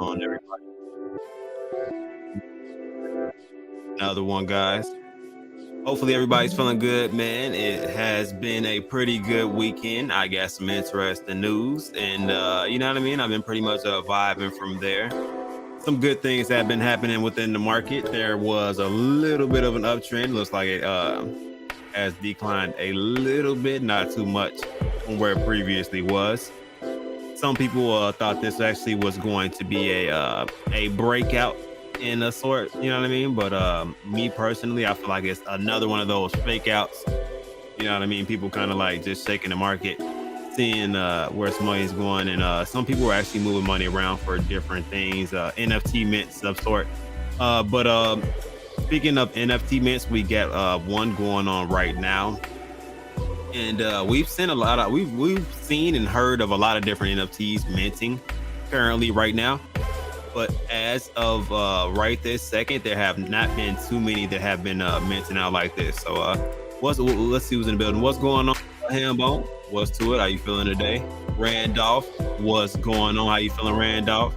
On everybody. Another one, guys. Hopefully everybody's feeling good, man. It has been a pretty good weekend. I got some interesting news, and you know what I mean. I've been pretty much vibing from there. Some good things have been happening within the market. There was a little bit of an uptrend. Looks like it has declined a little bit, not too much from where it previously was. Some people thought this actually was going to be a breakout in a sort, you know what I mean? But me personally, I feel like it's another one of those fake outs. You know what I mean? People kind of like just shaking the market, seeing where some money is going, and some people are actually moving money around for different things, NFT mints of sort. But speaking of NFT mints, we got one going on right now. And we've seen a lot of we've seen and heard of a lot of different NFTs minting currently right now. But as of right this second, there have not been too many that have been minting out like this. So let's see who's in the building. What's going on, Hambone? What's to it? How you feeling today? Randolph, what's going on? How you feeling, Randolph?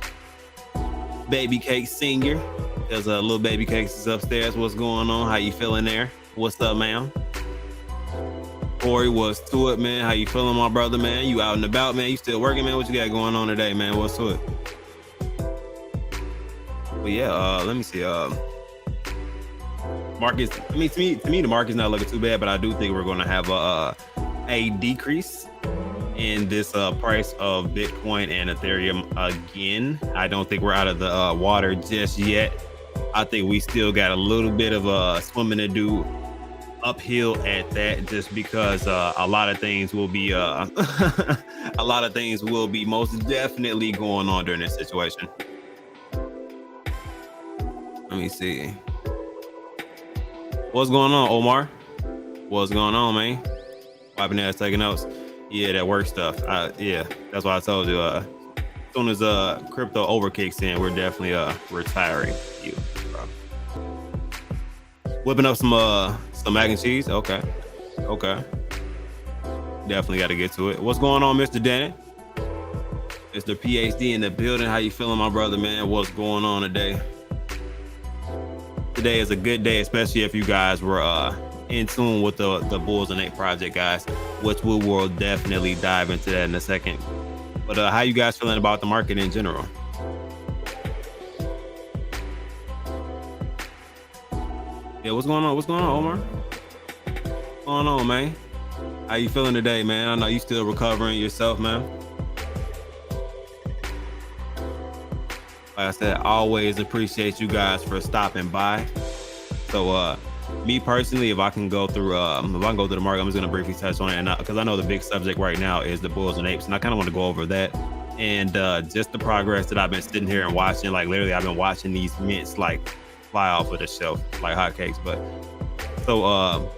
Baby Cake Senior, there's a little Baby Cakes is upstairs. What's going on? How you feeling there? What's up, man? Corey, what's to it, man? How you feeling, my brother, man? You out and about, man? You still working, man? What you got going on today, man? What's to it? But yeah, let me see. Markets. I mean, to me, the market's not looking too bad, but I do think we're going to have a decrease in this price of Bitcoin and Ethereum again. I don't think we're out of the water just yet. I think we still got a little bit of swimming to do uphill at that, just because a lot of things will be a lot of things will be most definitely going on during this situation. Let me see. What's going on, Omar? What's going on, man? Wiping ass, taking notes. Yeah, that work stuff. Yeah, that's why I told you. As soon as crypto overkicks in, we're definitely retiring you, bro. Whipping up some mac and cheese. Okay. Definitely got to get to it. What's going on, Mr. Dennett? Mr. PhD in the building. How you feeling, my brother, man? What's going on today? Today is a good day, especially if you guys were in tune with the Bulls and Ape project, guys, which we will definitely dive into that in a second. But how you guys feeling about the market in general? Yeah, what's going on? What's going on, Omar? What's going on, man? How you feeling today, man? I know you still recovering yourself, man. Like I said, always appreciate you guys for stopping by. So me personally, if I can go through the market, I'm just gonna briefly touch on it, and because I know the big subject right now is the Bulls and Apes, and I kind of want to go over that and just the progress that I've been sitting here and watching. Like literally, I've been watching these mints like fly off of the shelf like hotcakes. But so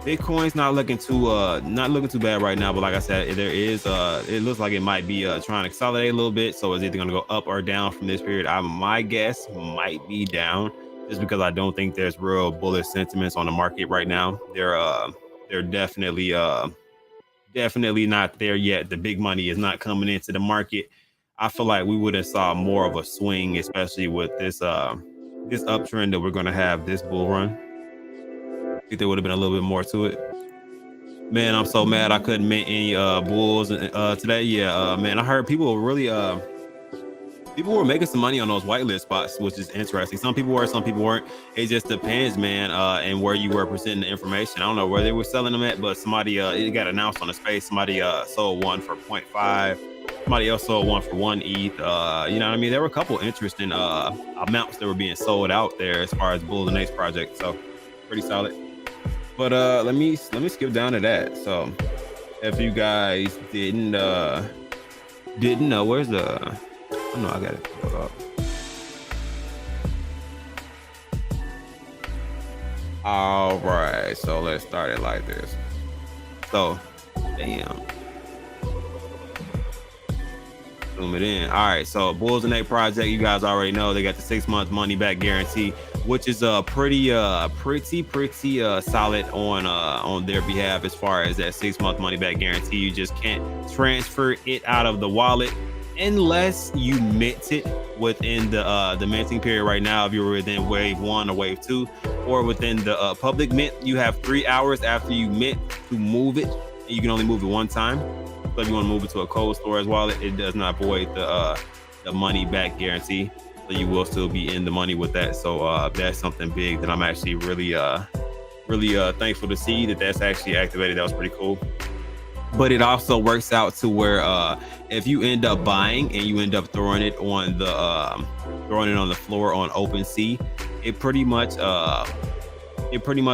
Bitcoin's not looking too bad right now, but like I said, there is it looks like it might be trying to consolidate a little bit. So it's either going to go up or down from this period. My guess might be down, just because I don't think there's real bullish sentiments on the market right now. They're definitely definitely not there yet. The big money is not coming into the market. I feel like we would have saw more of a swing, especially with this this uptrend that we're going to have this bull run. I think there would have been a little bit more to it. Man, I'm so mad I couldn't mint any bulls today. Yeah, man, I heard people were really people were making some money on those whitelist spots, which is interesting. Some people were, some people weren't. It just depends, man, and where you were presenting the information. I don't know where they were selling them at, but somebody it got announced on the space. Somebody sold one for 0.5. Somebody else sold one for 1 ETH. You know what I mean? There were a couple interesting amounts that were being sold out there as far as Bulls and Apes project. So pretty solid. But let me skip down to that. So if you guys didn't know, where's the? Oh no, I got it pulled up. All right, so let's start it like this. So, damn. Zoom it in. All right, so Bulls and Apes project, you guys already know they got the 6-month money back guarantee, which is pretty solid on their behalf as far as that 6-month money back guarantee. You just can't transfer it out of the wallet unless you mint it within the minting period. Right now, if you're within wave 1 or wave 2, or within the public mint, you have 3 hours after you mint to move it. You can only move it one time. So if you want to move it to a cold storage wallet, it does not void the money back guarantee. So you will still be in the money with that. So that's something big that I'm actually really thankful to see that's actually activated. That was pretty cool. But it also works out to where if you end up buying and you end up throwing it on the floor on OpenSea, it pretty much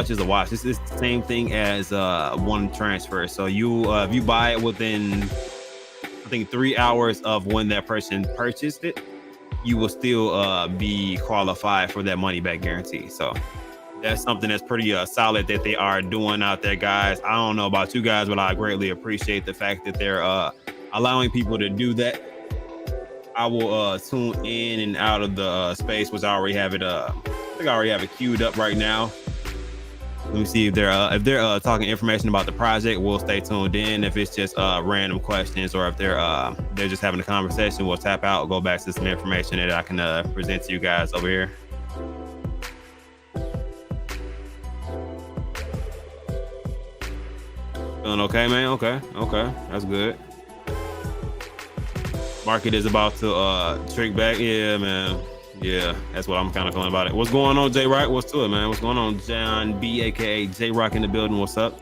is a wash. This is the same thing as one transfer. So you if you buy it within I think 3 hours of when that person purchased it, you will still be qualified for that money back guarantee. So that's something that's pretty solid that they are doing out there, guys. I don't know about you guys, but I greatly appreciate the fact that they're allowing people to do that. I will tune in and out of the space, which I already have it. I think I already have it queued up right now. Let me see if they're talking information about the project. We'll stay tuned in. If it's just random questions, or if they're just having a conversation, we'll tap out, go back to some information that I can present to you guys over here. Feeling okay, man? Okay, that's good. Market is about to trick back. Yeah, man. Yeah, that's what I'm kind of feeling about it. What's going on, J Rock? What's to it, man? What's going on, John B, aka J Rock in the building? What's up?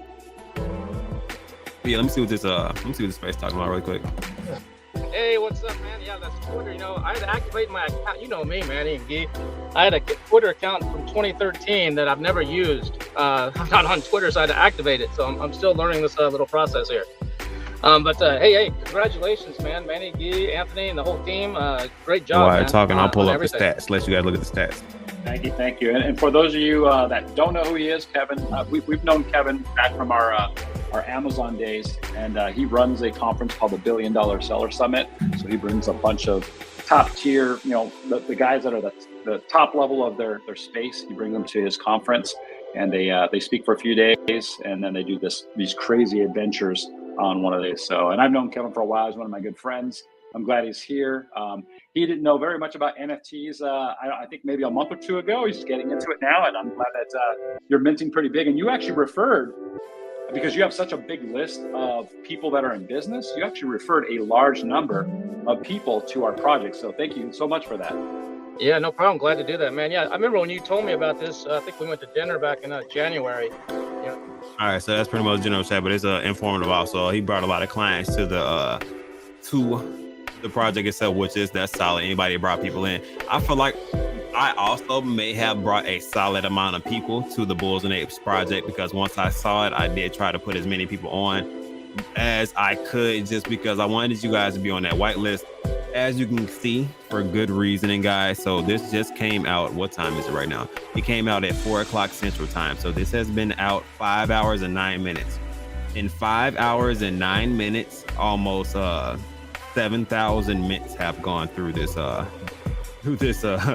Yeah, let me see what this space talking about really quick. Hey, what's up, man? Yeah, that's Twitter. You know, I had to activate my account. You know me, man, Iggy. I had a Twitter account from 2013 that I've never used. I'm not on Twitter, so I had to activate it. So I'm still learning this little process here. But hey, congratulations, man. Manny, Guy, Anthony, and the whole team. Great job. While I'm talking, I'll pull up the stats. Let you guys look at the stats. Thank you. And for those of you that don't know who he is, Kevin, we've known Kevin back from our Amazon days, and he runs a conference called the $1 Billion Seller Summit. So he brings a bunch of top tier, the guys that are the top level of their space. He brings them to his conference, and they speak for a few days, and then they do these crazy adventures on one of these. So, and I've known Kevin for a while. He's one of my good friends. I'm glad he's here. He didn't know very much about NFTs. I think maybe a month or two ago. He's getting into it now, and I'm glad that you're minting pretty big. And you actually referred, because you have such a big list of people that are in business, you actually referred a large number of people to our project. So thank you so much for that. Yeah, no problem. Glad to do that, man. Yeah, I remember when you told me about this. I think we went to dinner back in January. Yeah. All right, so that's pretty much general chat, but it's informative also. He brought a lot of clients to the project itself, which is that's solid. Anybody brought people in. I feel like I also may have brought a solid amount of people to the Bulls and Apes project, because once I saw it, I did try to put as many people on as I could, just because I wanted you guys to be on that whitelist, as you can see, for good reasoning, guys. So this just came out. What time is it right now? It came out at 4 o'clock Central Time. So this has been out 5 hours and 9 minutes. In 5 hours and 9 minutes, almost 7,000 mints have gone through this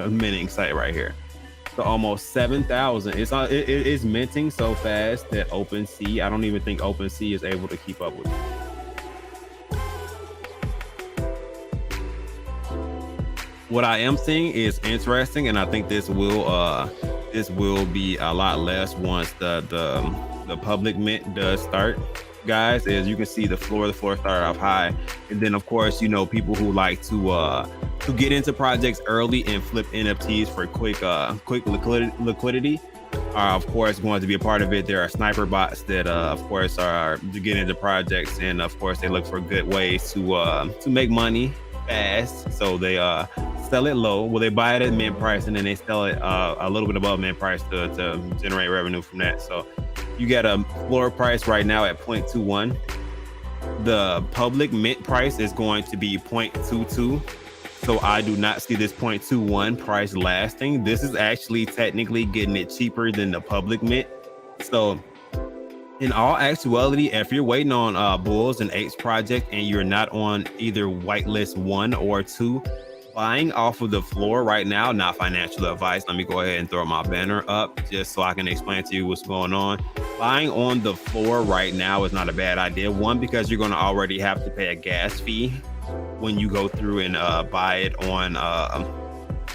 minting site right here. So almost 7,000. It's minting so fast that OpenSea, I don't even think OpenSea is able to keep up with it. What I am seeing is interesting, and I think this will be a lot less once the public mint does start. Guys, as you can see, the floor started off high, and then of course, you know, people who like to get into projects early and flip NFTs for quick liquidity are of course going to be a part of it. There are sniper bots that of course are to get into projects, and of course they look for good ways to make money fast. So they sell it low. Well, they buy it at mint price, and then they sell it a little bit above mint price to generate revenue from that. So you get a floor price right now at 0.21. The public mint price is going to be 0.22. So I do not see this 0.21 price lasting. This is actually technically getting it cheaper than the public mint. So in all actuality, if you're waiting on Bulls and Apes project and you're not on either whitelist 1 or 2, buying off of the floor right now, not financial advice. Let me go ahead and throw my banner up just so I can explain to you what's going on. Buying on the floor right now is not a bad idea. One, because you're going to already have to pay a gas fee when you go through and buy it on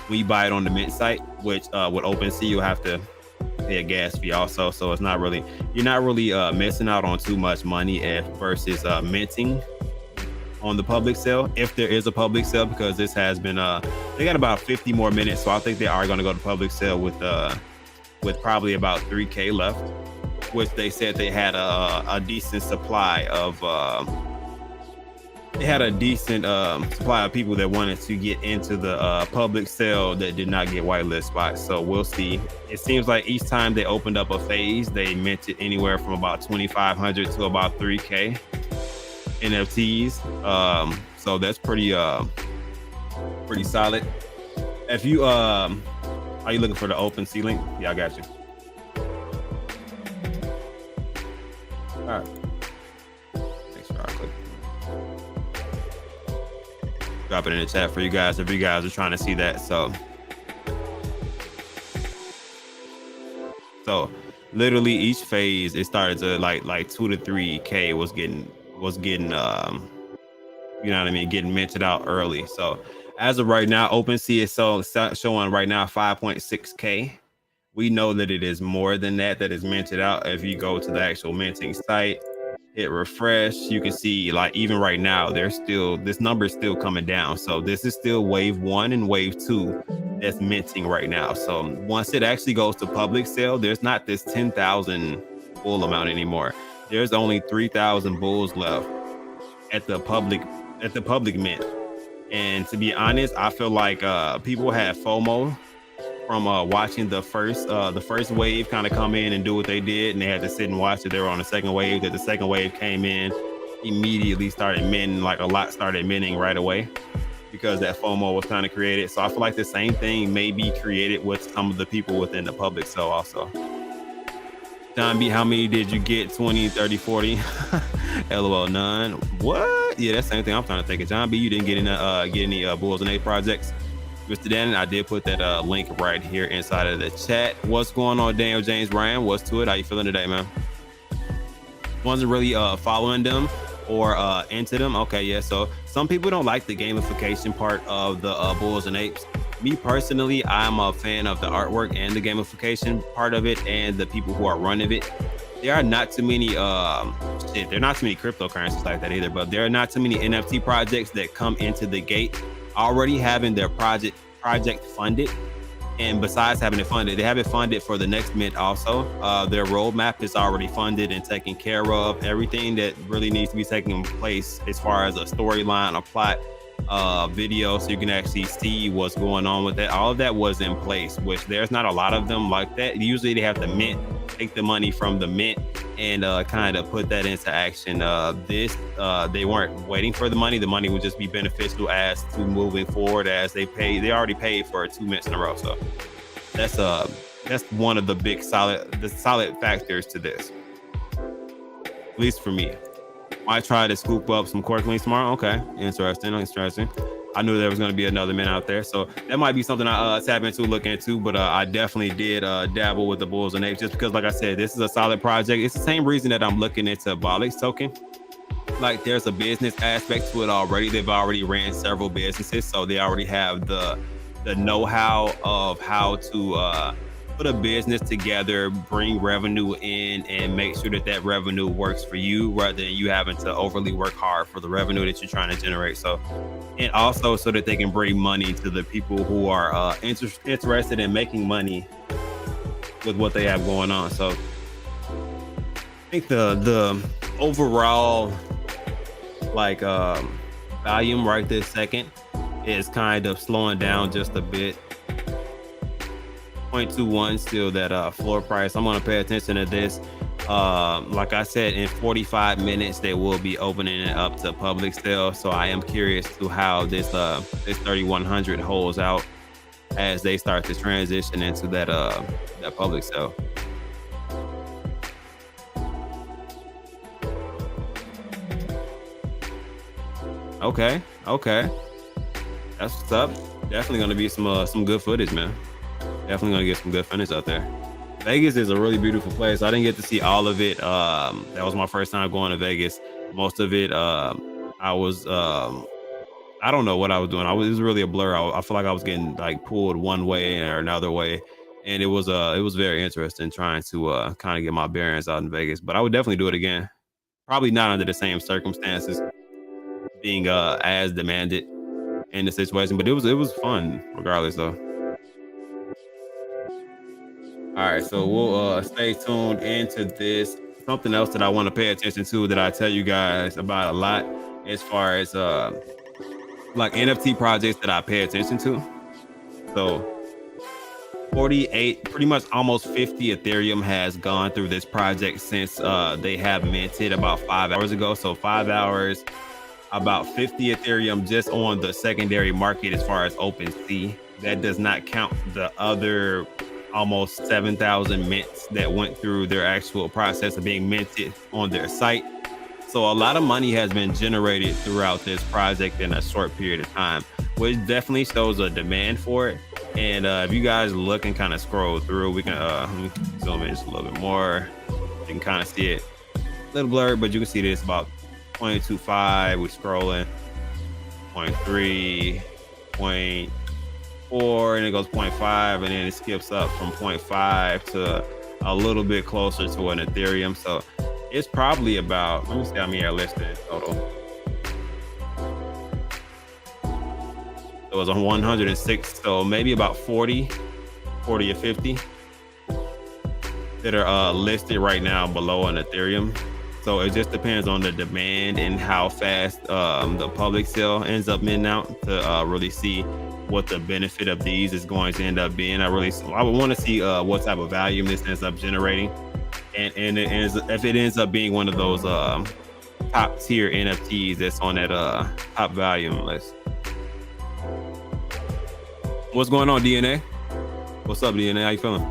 when you buy it on the mint site, which with OpenSea you'll have to pay a gas fee also. So it's not really, you're not really missing out on too much money versus minting on the public sale, if there is a public sale, because this has been they got about 50 more minutes, so I think they are going to go to public sale with probably about 3K left, which they said they had a decent supply of supply of people that wanted to get into the public sale that did not get whitelist spots. So we'll see. It seems like each time they opened up a phase, they minted anywhere from about 2,500 to about 3K NFTs. So that's pretty solid. If you are you looking for the OpenSea link? Yeah, I got you. All right. Thanks for our click. Drop it in the chat for you guys if you guys are trying to see that. So literally each phase it started to like 2 to 3K was getting you know what I mean, getting minted out early. So as of right now, OpenSea is showing right now 5.6K. We know that it is more than that is minted out. If you go to the actual minting site, hit refresh, you can see like even right now this number is still coming down. So this is still wave 1 and wave 2 that's minting right now. So once it actually goes to public sale, there's not this 10,000 bull amount anymore. There's only 3,000 bulls left at the public mint. And to be honest, I feel like people had FOMO from watching the first wave kind of come in and do what they did, and they had to sit and watch it. They were on the second wave. That the second wave came in, immediately started minting, like a lot started minting right away because that FOMO was kind of created. So I feel like the same thing may be created with some of the people within the public cell also. John B, how many did you get? 20, 30, 40? LOL, none. What? Yeah, that's the same thing I'm trying to think of. John B, you didn't get any Bulls and Apes projects. Mr. Dan, I did put that link right here inside of the chat. What's going on, Daniel James Ryan? What's to it? How you feeling today, man? Wasn't really following them or into them. Okay, yeah. So some people don't like the gamification part of the Bulls and Apes. Me personally, I'm a fan of the artwork and the gamification part of it, and the people who are running it. There are not too many there are not too many cryptocurrencies like that either, but there are not too many NFT projects that come into the gate already having their project funded. And besides having it funded, they have it funded for the next mint also. Their roadmap is already funded and taken care of. Everything that really needs to be taking place as far as a storyline, a plot, video, so you can actually see what's going on with that. All of that was in place, which there's not a lot of them like that. Usually they have the mint take the money from the mint and kind of put that into action. They weren't waiting for the money. The money would just be beneficial as to moving forward, as they already paid for 2 mints in a row. So that's one of the big solid factors to this, at least for me. Might try to scoop up some core cleans tomorrow. Okay, interesting. I knew there was going to be another mint out there, so that might be something I tap into, look into. But I definitely did dabble with the Bulls and Apes, just because, like I said, this is a solid project. It's the same reason that I'm looking into Bolix token. like there's a business aspect to it already. They've already ran several businesses, so they already have the know-how of how to put a business together, bring revenue in, and make sure that that revenue works for you rather than you having to overly work hard for the revenue that you're trying to generate. So, and also so that they can bring money to the people who are interested in making money with what they have going on. So I think the overall like volume right this second is kind of slowing down just a bit. 0.21 still that floor price. I'm going to pay attention to this. Like I said, in 45 minutes they will be opening it up to public sale, so I am curious to how this 3100 holds out as they start to transition into that public sale. Okay, that's what's up. Definitely gonna be some good footage, man. Definitely gonna get some good footage out there. Vegas is a really beautiful place. I didn't get to see all of it. That was my first time going to Vegas. Most of it, I was I don't know what I was doing. It was really a blur. I feel like I was getting like pulled one way or another way, and it was very interesting trying to kind of get my bearings out in Vegas. But I would definitely do it again. Probably not under the same circumstances, being as demanded in the situation, but it was fun regardless though. All right, so we'll stay tuned into this. Something else that I want to pay attention to that I tell you guys about a lot as far as like NFT projects that I pay attention to. So 48, pretty much almost 50 Ethereum has gone through this project since they have minted about 5 hours ago. So 5 hours, about 50 Ethereum just on the secondary market as far as OpenSea. That does not count the other almost 7,000 mints that went through their actual process of being minted on their site. So a lot of money has been generated throughout this project in a short period of time, which definitely shows a demand for it. And if you guys look and kind of scroll through, we can let me zoom in just a little bit more. You can kind of see it a little blurred, but you can see this about 0.25. We're scrolling 0.3, 0.4, and it goes 0.5, and then it skips up from 0.5 to a little bit closer to an Ethereum. So it's probably about, let me see how many are listed total. It was on 106, so maybe about 40 or 50 that are listed right now below an Ethereum. So it just depends on the demand and how fast the public sale ends up minting out to really see what the benefit of these is going to end up being. I would want to see what type of value this ends up generating, and if it ends up being one of those top tier NFTs that's on that top volume list. What's going on, DNA? What's up, DNA? How you feeling?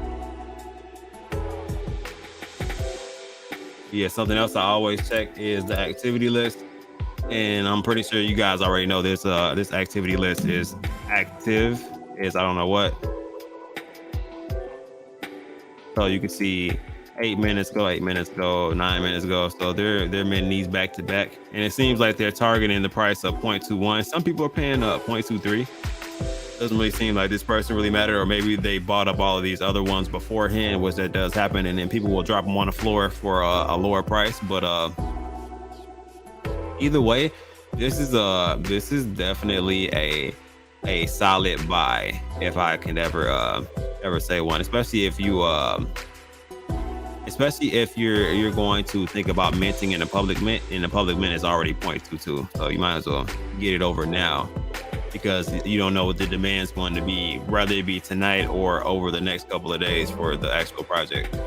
Yeah, something else I always check is the activity list, and I'm pretty sure you guys already know this. This activity list is active. I don't know what. So you can see 8 minutes ago, 8 minutes ago, 9 minutes ago. So they're minting these back to back, and it seems like they're targeting the price of 0.21. Some people are paying 0.23. Doesn't really seem like this person really mattered, or maybe they bought up all of these other ones beforehand, which that does happen, and then people will drop them on the floor for a lower price. But either way, this is definitely a solid buy, if I can ever say one, especially if you're going to think about minting in a public mint, and the public mint is already 0.22, so you might as well get it over now, because you don't know what the demand's going to be, whether it be tonight or over the next couple of days for the actual project.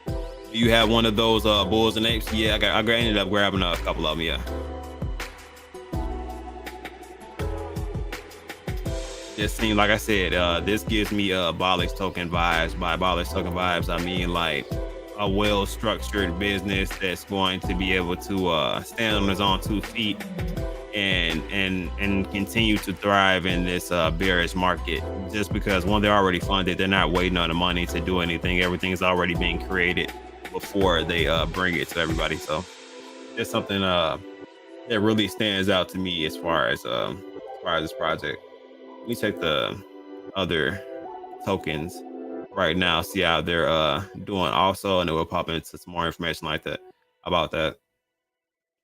Do you have one of those bulls and apes? Yeah, I ended up grabbing a couple of them, yeah. Just seemed, like I said, this gives me Bolix token vibes. By Bolix token vibes, I mean like a well-structured business that's going to be able to stand on its own 2 feet and continue to thrive in this bearish market. Just because, one, they're already funded, they're not waiting on the money to do anything. Everything is already being created before they bring it to everybody. So it's something that really stands out to me as far as this project. Let me check the other tokens right now, see how they're doing also, and it will pop into some more information like that about that.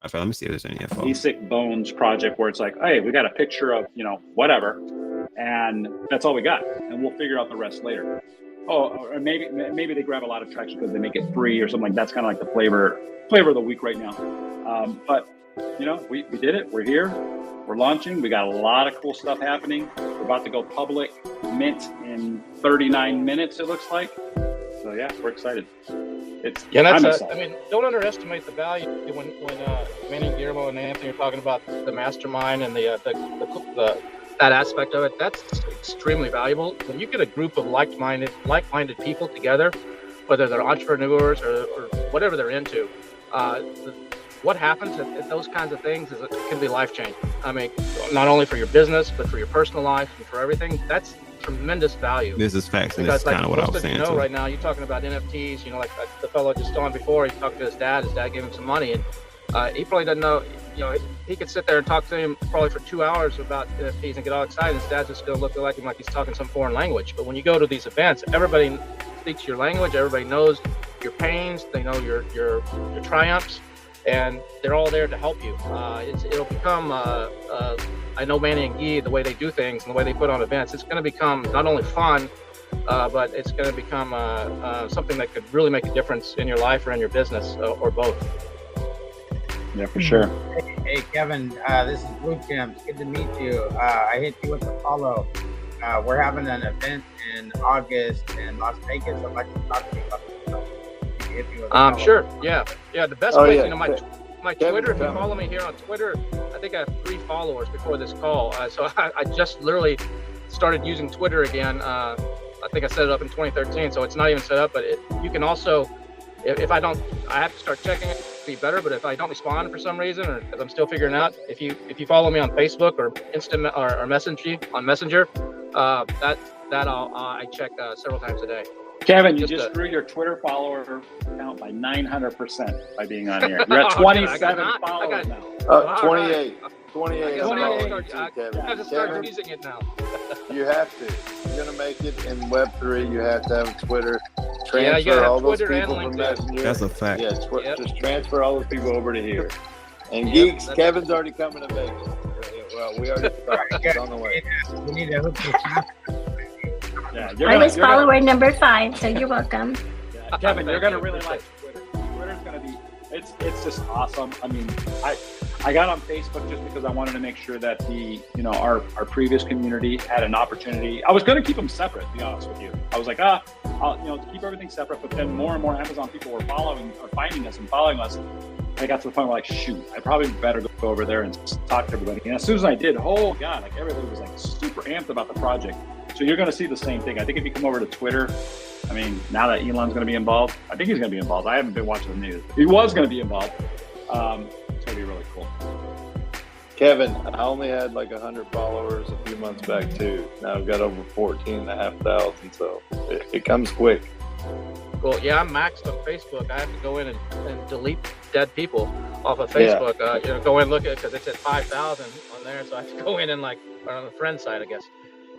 Okay, let me see if there's any info. Basic Bones project where it's like, hey, we got a picture of, whatever, and that's all we got, and we'll figure out the rest later. Oh, or maybe they grab a lot of traction because they make it free or something like that. That's kind of like the flavor of the week right now. But we did it. We're here. We're launching. We got a lot of cool stuff happening. We're about to go public, mint in 39 minutes. It looks like. So yeah, we're excited. Don't underestimate the value when Manny, Guillermo, and Anthony are talking about the mastermind and the that aspect of it. That's extremely valuable. When you get a group of like-minded people together, whether they're entrepreneurs or whatever they're into, what happens at those kinds of things is it can be life-changing. I mean, not only for your business, but for your personal life and for everything. That's tremendous value. This is facts, and this is kind of what I was saying. Right now, you're talking about NFTs. Like the fellow just on before, he talked to his dad. His dad gave him some money, and he probably doesn't know. He could sit there and talk to him probably for 2 hours about NFTs and get all excited. His dad's just going to look at him like he's talking some foreign language. But when you go to these events, everybody speaks your language. Everybody knows your pains. They know your triumphs, and they're all there to help you. It'll become. I know Manny and Guy, the way they do things and the way they put on events, it's going to become not only fun, but it's going to become something that could really make a difference in your life or in your business, or both. Yeah, for sure. Hey Kevin, this is Blue Tim. Good to meet you. I hit you with the follow. We're having an event in August in Las Vegas. I'd like to talk to you about this. Sure. Yeah. The best way, my Twitter, if you follow me here on Twitter, I think I have 3 followers before this call. So I just literally started using Twitter again. I think I set it up in 2013, so it's not even set up, but you can also, if I don't, I have to start checking it to be better, but if I don't respond for some reason, or if I'm still figuring out, if you follow me on Facebook or Messenger, I check several times a day. Kevin, you just grew your Twitter follower count by 900% by being on here. You're at 27 followers now. 28. I 28. have to start using it now. You have to. You're going to make it in Web3. You have to have Twitter. You gotta Transfer all have those Twitter people and from LinkedIn. Messenger. That's a fact. Yeah, just transfer all those people over to here. And Yep, Geeks, that's- Kevin's already coming to Vegas. Well, we already started. It's on the way. We need to hook this up. Yeah, I was follower number 5, so you're welcome. Yeah, Kevin, you're gonna really like Twitter. Twitter's gonna be it's just awesome. I mean, I got on Facebook just because I wanted to make sure that our previous community had an opportunity. I was gonna keep them separate, to be honest with you. I was like, I'll keep everything separate, but then more and more Amazon people were finding us and following us. I got to the point where, like, shoot, I probably better go over there and talk to everybody. And as soon as I did, oh God, like everybody was like super amped about the project. So you're going to see the same thing. I think if you come over to Twitter, I mean, now that Elon's going to be involved, I think he's going to be involved. I haven't been watching the news. He was going to be involved. It's going to be really cool. Kevin, I only had like 100 followers a few months back too. Now I've got over 14,500, so it comes quick. Well, yeah, I'm maxed on Facebook. I have to go in and delete dead people off of Facebook. Yeah. Go in and look at it because it's at 5,000 on there. So I have to go in and or on the friend side, I guess.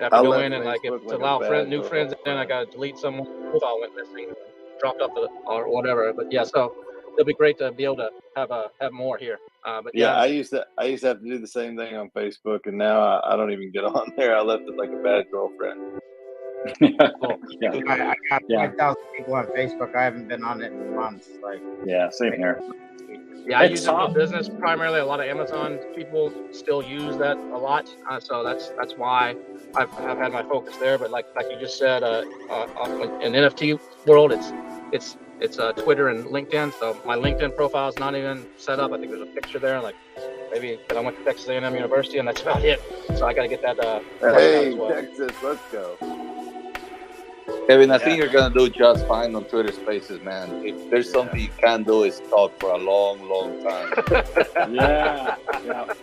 I have to go in and to allow new friends, and then I got to delete someone who all went missing, dropped off or whatever. But yeah, so it'll be great to be able to have more here. But yeah, I used to have to do the same thing on Facebook, and now I don't even get on there. I left it like a bad girlfriend. Cool. Yeah. I got 5,000 people on Facebook. I haven't been on it in months. Yeah, same here. Yeah, I use it for business primarily. A lot of Amazon people still use that a lot, so that's why I've had my focus there. But like you just said, in NFT world, it's Twitter and LinkedIn. So my LinkedIn profile is not even set up. I think there's a picture there, like maybe because I went to Texas A&M University, and that's about it. So I got to get that. Hey, as well. Texas, let's go. Kevin, I think you're going to do just fine on Twitter Spaces, man. If there's something you can do, is talk for a long, long time. Yeah.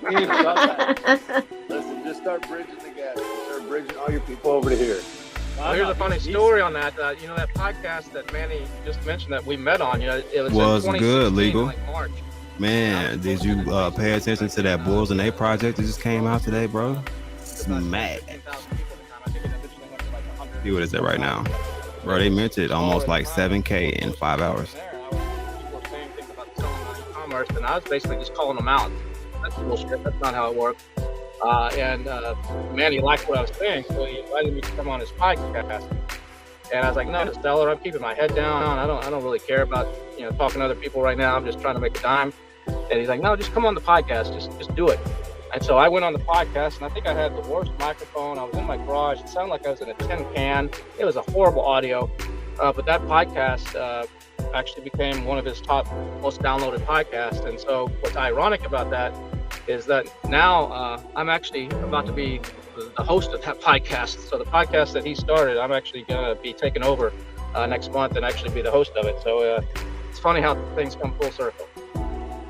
We've done that. Listen, just start bridging the gap. Start bridging all your people over to here. Well, here's a funny story on that. You know, that podcast that Manny just mentioned that we met on, you know, it was in 2016, good, legal. like March. Man, did you pay attention to that Bulls and A project that just came out today, bro? Smack. See what is it right now? Bro, they minted almost like 7K in 5 hours. People were saying things about selling on e-commerce, and I was basically just calling them out. That's bullshit. That's not how it works. And Manny liked what I was saying, so he invited me to come on his podcast. And I was like, no, just tell her I'm keeping my head down. I don't really care about, you know, talking to other people right now. I'm just trying to make a dime. And he's like, no, just come on the podcast. Just do it. And so I went on the podcast, and I think I had the worst microphone. I was in my garage. It sounded like I was in a tin can. It was a horrible audio. But that podcast actually became one of his top most downloaded podcasts. And so what's ironic about that is that now I'm actually about to be the host of that podcast. So the podcast that he started, I'm actually going to be taking over next month and actually be the host of it. So it's funny how things come full circle.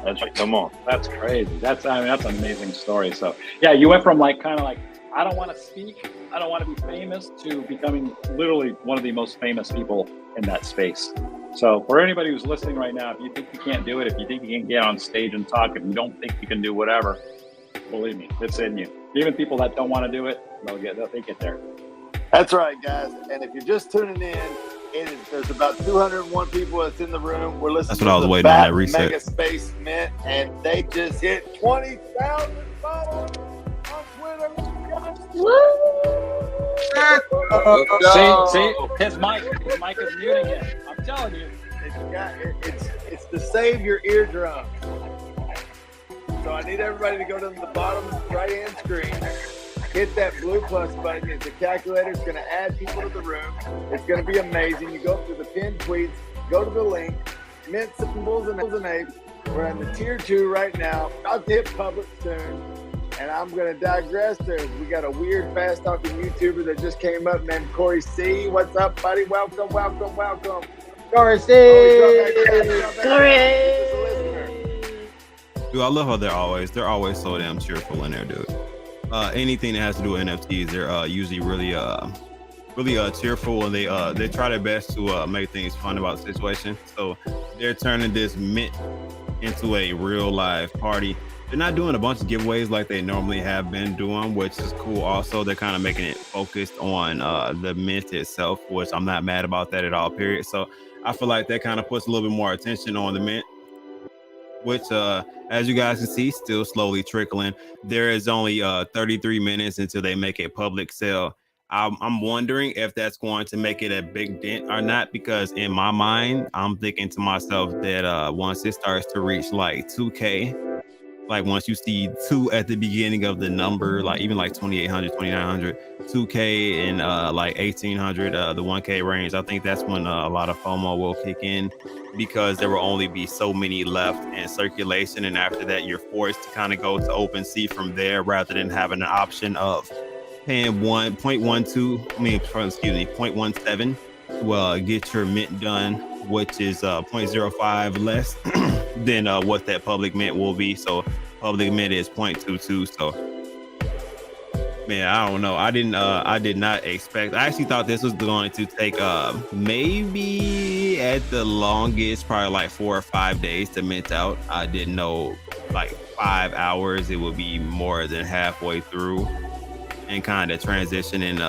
That's right. Come on. That's crazy. That's an amazing story. So yeah, you went from like kind of like, I don't want to speak, I don't want to be famous, to becoming literally one of the most famous people in that space. So for anybody who's listening right now, if you think you can't do it, if you think you can't get on stage and talk, if you don't think you can do whatever, believe me, it's in you. Even people that don't want to do it, they get there. That's right, guys. And if you're just tuning in, there's about 201 people that's in the room. We're listening. That's what I was waiting on, that reset. Mega Space Mint, and they just hit 20,000 followers on Twitter. See, his mic is muting it. I'm telling you, it's to save your eardrums. So I need everybody to go to the bottom right-hand screen. Hit that blue plus button. The calculator is going to add people to the room. It's going to be amazing. You go through the pinned tweets, go to the link, mint some Bulls and Apes. We're on the tier 2 right now. I'll hit public soon. And I'm going to digress there. We got a weird, fast-talking YouTuber that just came up named Corey C. What's up, buddy? Welcome. Corey C. Dude, I love how they're always so damn cheerful in there, dude. Anything that has to do with NFTs, they're usually really cheerful, and they try their best to make things fun about the situation. So they're turning this mint into a real live party. They're not doing a bunch of giveaways like they normally have been doing, which is cool. Also, they're kind of making it focused on the mint itself, which I'm not mad about that at all, period. So I feel like that kind of puts a little bit more attention on the mint, which as you guys can see, still slowly trickling. There is only 33 minutes until they make a public sale. I'm wondering if that's going to make it a big dent or not, because in my mind, I'm thinking to myself that once it starts to reach like 2K, like once you see 2 at the beginning of the number, like even like 2,800, 2,900, 2K and like 1,800, the 1K range, I think that's when a lot of FOMO will kick in, because there will only be so many left in circulation. And after that, you're forced to kind of go to OpenSea from there, rather than having an option of paying 0.17 to get your mint done, which is 0.05 less than what that public mint will be. So public mint is 0.22. So man, I don't know. I did not expect. I actually thought this was going to take maybe at the longest probably like 4 or 5 days to mint out. I didn't know like 5 hours. It would be more than halfway through, and kind of transitioning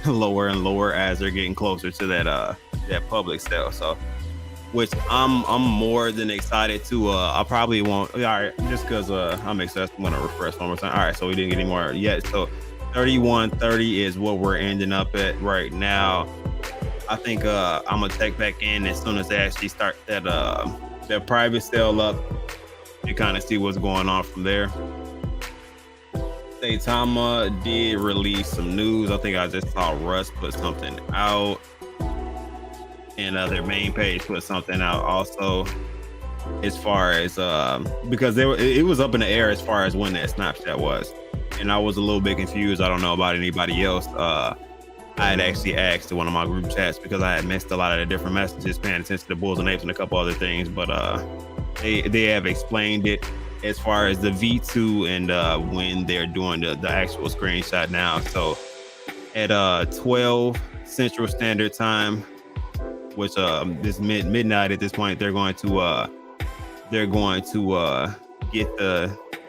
lower and lower as they're getting closer to that public sale. So, which I'm more than excited to. I probably won't. All right, just because I'm excited. I'm gonna refresh one more time. All right, so we didn't get any more yet. So 31.30 is what we're ending up at right now. I think I'm gonna check back in as soon as they actually start that private sale up, and kind of see what's going on from there. Saitama did release some news. I think I just saw Russ put something out, and their main page put something out also, as far as because it was up in the air as far as when that Snapchat was, and I was a little bit confused. I don't know about anybody else. I had actually asked to one of my group chats because I had missed a lot of the different messages, paying attention to Bulls and Apes and a couple other things, but they have explained it as far as the V2 and when they're doing the actual screenshot now. So at 12 Central Standard Time, which this midnight at this point. They're going to get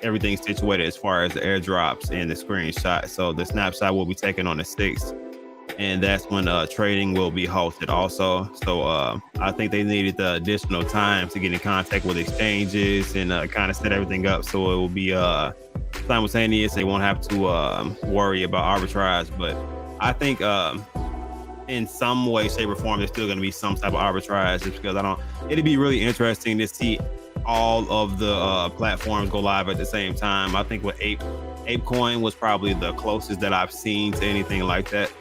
everything situated as far as the airdrops and the screenshot. So the snapshot will be taken on the 6th, and that's when trading will be halted also. So I think they needed the additional time to get in contact with exchanges and kind of set everything up so it will be simultaneous. They won't have to worry about arbitrage. But I think in some way, shape, or form, there's still going to be some type of arbitrage, just because it'd be really interesting to see all of the platforms go live at the same time. I think with ApeCoin was probably the closest that I've seen to anything like that,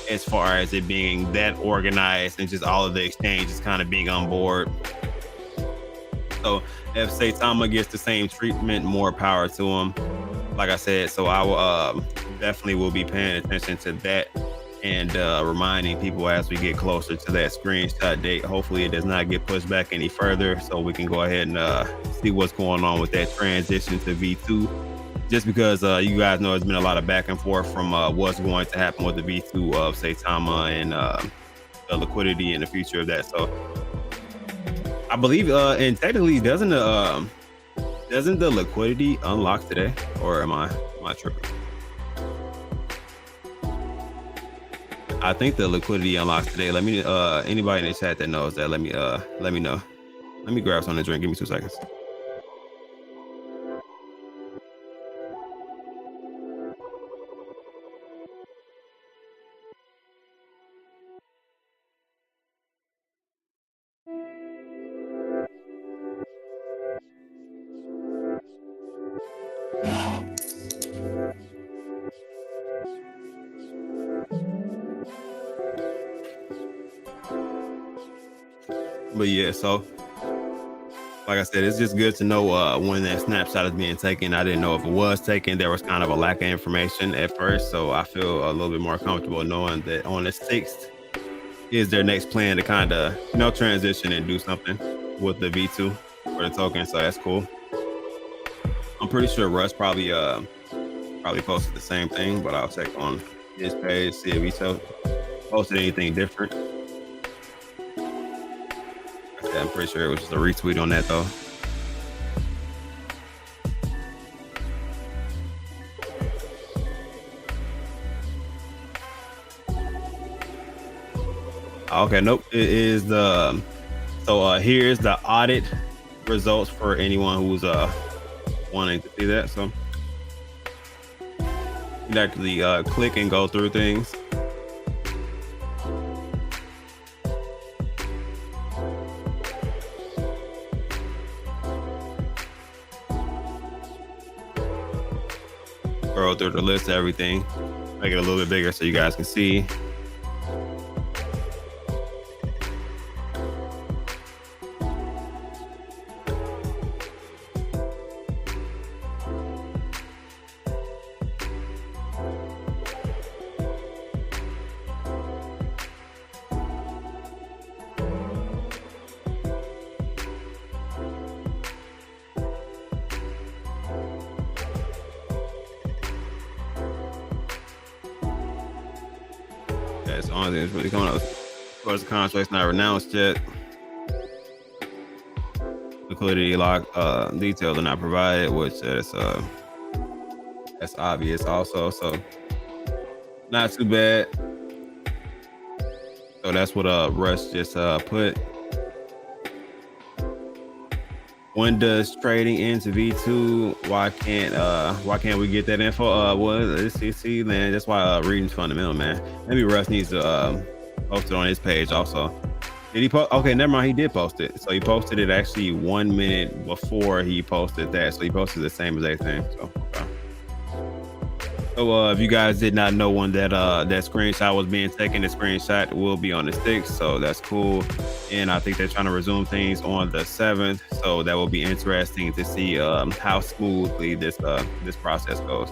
as far as it being that organized and just all of the exchanges kind of being on board. So if Saitama gets the same treatment, more power to him. Like I said, so I will definitely will be paying attention to that and reminding people as we get closer to that screenshot date. Hopefully it does not get pushed back any further, so we can go ahead and see what's going on with that transition to V2. Just because you guys know there's been a lot of back and forth from what's going to happen with the V2 of Saitama and the liquidity and the future of that. So I believe, and technically, doesn't the liquidity unlock today, or am I tripping? I think the liquidity unlocks today. Let me anybody in the chat that knows that, let me know. Let me grab something to drink. Give me 2 seconds. But yeah, so like I said, it's just good to know when that snapshot is being taken. I didn't know if it was taken. There was kind of a lack of information at first, so I feel a little bit more comfortable knowing that on the 6th is their next plan to kind of transition and do something with the V2 for the token. So that's cool. I'm pretty sure Russ probably posted the same thing, but I'll check on his page, see if he posted anything different. I'm pretty sure it was just a retweet on that though. Okay, nope. It is the here's the audit results for anyone who's wanting to see that. So you can actually click and go through things. Scroll through the list of everything, make it a little bit bigger so you guys can see. That's the only thing that's really coming up. Of course, the contract's not renounced yet. Liquidity lock details are not provided, which is that's obvious also. So not too bad. So that's what Russ just put. When does trading into V2? Why can't we get that info? Well, it's CC, man. That's why reading's fundamental, man. Maybe Russ needs to post it on his page also. Did he post? Okay, never mind. He did post it. So he posted it actually 1 minute before he posted that. So he posted the same exact thing. So okay. So if you guys did not know when that screenshot was being taken, the screenshot will be on the 6th, so that's cool. And I think they're trying to resume things on the 7th, so that will be interesting to see how smoothly this process goes.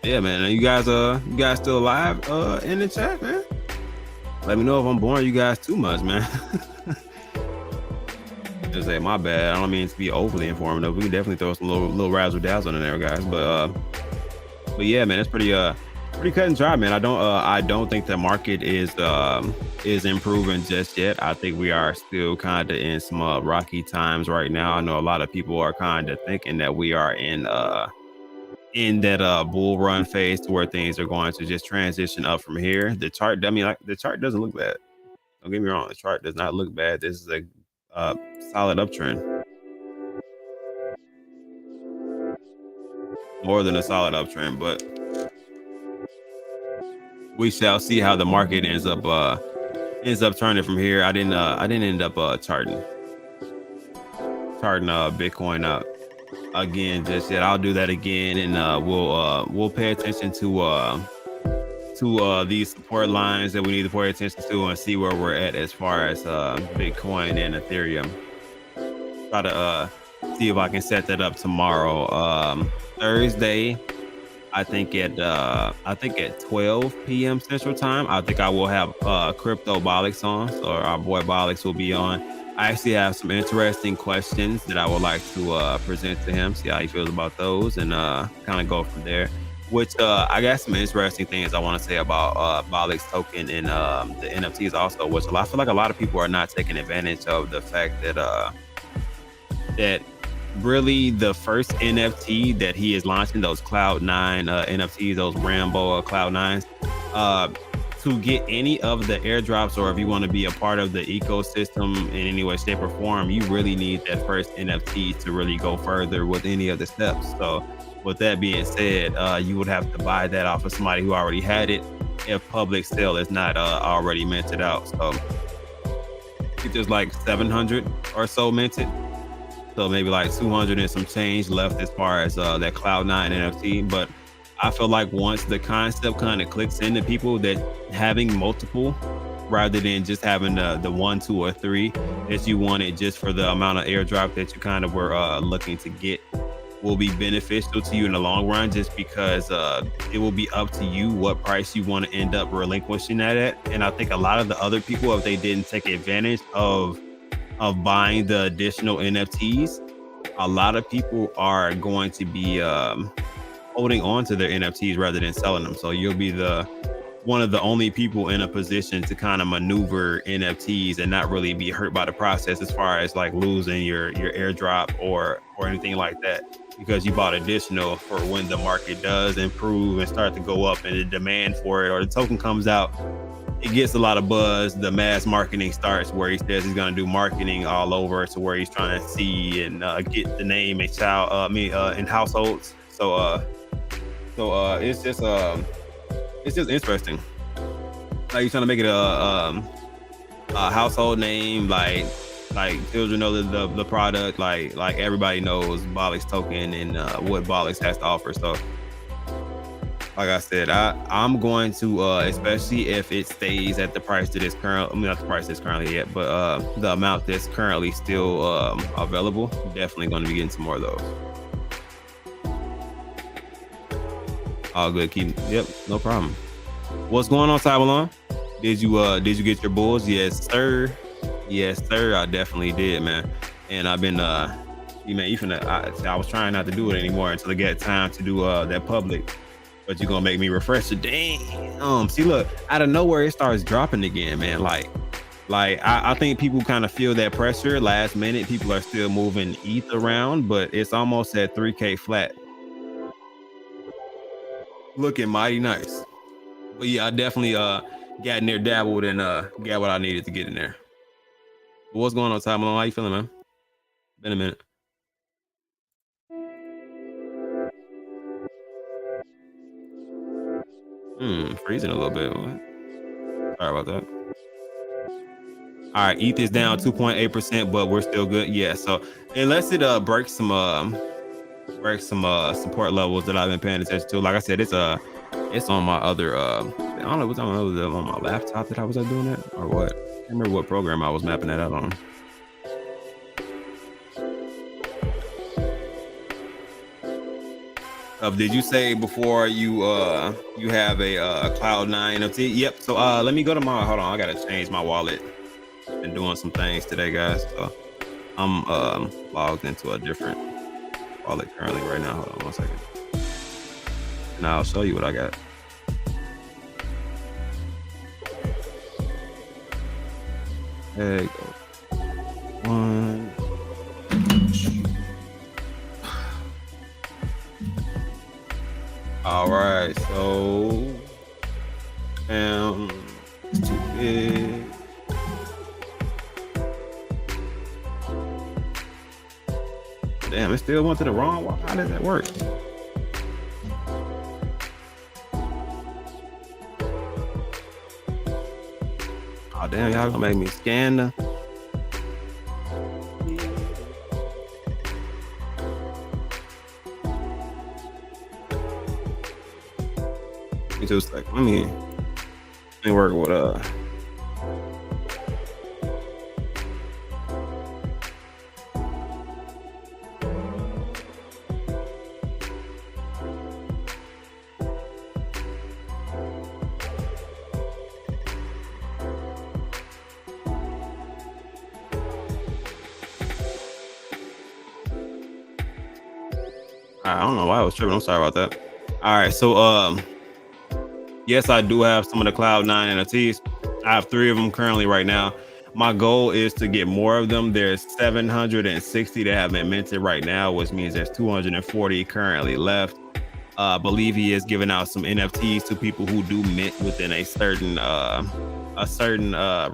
Yeah, man. You guys still alive in the chat, man? Let me know if I'm boring you guys too much, man. Just say my bad. I don't mean to be overly informative. We can definitely throw some little razzle dazzle in there, guys. But yeah, man, it's pretty cut and dry, man. I don't think the market is improving just yet. I think we are still kind of in some rocky times right now. I know a lot of people are kind of thinking that we are in that bull run phase to where things are going to just transition up from here. The chart, I mean, like the chart doesn't look bad. Don't get me wrong, the chart does not look bad. This is a solid uptrend, more than a solid uptrend, but we shall see how the market ends up turning from here. I didn't end up charting Bitcoin out again just yet. I'll do that again, and we'll pay attention to these support lines that we need to pay attention to and see where we're at as far as Bitcoin and Ethereum. Try to see if I can set that up tomorrow, Thursday. I think at 12 p.m. Central Time. I think I will have Crypto Bolix on, so our boy Bolix will be on. I actually have some interesting questions that I would like to present to him, see how he feels about those, and kind of go from there. Which I got some interesting things I want to say about Bolix token and the NFTs also, which I feel like a lot of people are not taking advantage of the fact that that really the first NFT that he is launching, those Cloud9 NFTs, those Rambo Cloud9s, to get any of the airdrops, or if you want to be a part of the ecosystem in any way, shape, or form, you really need that first NFT to really go further with any of the steps. So with that being said, you would have to buy that off of somebody who already had it if public sale is not already minted out. So there's like 700 or so minted. So maybe like 200 and some change left as far as that Cloud9 NFT. But I feel like once the concept kind of clicks into people, that having multiple rather than just having the 1, 2, or 3 that you wanted just for the amount of airdrop that you kind of were looking to get will be beneficial to you in the long run, just because it will be up to you what price you want to end up relinquishing that at. And I think a lot of the other people, if they didn't take advantage of buying the additional NFTs, a lot of people are going to be holding on to their NFTs rather than selling them. So you'll be one of the only people in a position to kind of maneuver NFTs and not really be hurt by the process as far as like losing your airdrop or anything like that, because you bought additional for when the market does improve and start to go up and the demand for it, or the token comes out, it gets a lot of buzz. The mass marketing starts where he says he's going to do marketing all over, to where he's trying to see and get the name and in households. So it's just interesting. Like, he's trying to make it a household name, like children know the product, like everybody knows Bolix token and what Bolix has to offer. So like I said, I'm going to, especially if it stays at the price that is not the price that's currently yet, but the amount that's currently still available, definitely going to be getting some more of those. All good, yep, no problem. What's going on, Tybalon? Did you get your bulls? Yes, sir. I definitely did, man. And I've been I was trying not to do it anymore until I get time to do that public. But you're gonna make me refresh it. Damn. See, look, out of nowhere it starts dropping again, man. Like I think people kind of feel that pressure last minute. People are still moving ETH around, but it's almost at 3K flat. Looking mighty nice. But yeah, I definitely got in there, dabbled, and got what I needed to get in there. But what's going on, Tybalon? How you feeling, man? Been a minute. Freezing a little bit. Sorry about that. All right, ETH is down 2.8%, but we're still good. Yeah, so unless it breaks some support levels that I've been paying attention to. Like I said, it's on my other I don't know what's on my laptop that I was doing it or what. I can't remember what program I was mapping that out on. Did you say before you have a Cloud9 NFT? Yep. So let me go to my, hold on, I gotta change my wallet. Been doing some things today, guys. So I'm logged into a different wallet currently right now. Hold on 1 second. And I'll show you what I got. There you go. 1. All right, so it's too big. Damn, it still went to the wrong one. How did that work? Oh damn, y'all gonna make me scan the. Just like let me work with I don't know why I was tripping. I'm sorry about that. All right, so yes, I do have some of the Cloud9 NFTs. I have 3 of them currently right now. My goal is to get more of them. There's 760 that have been minted right now, which means there's 240 currently left. I believe he is giving out some NFTs to people who do mint within a certain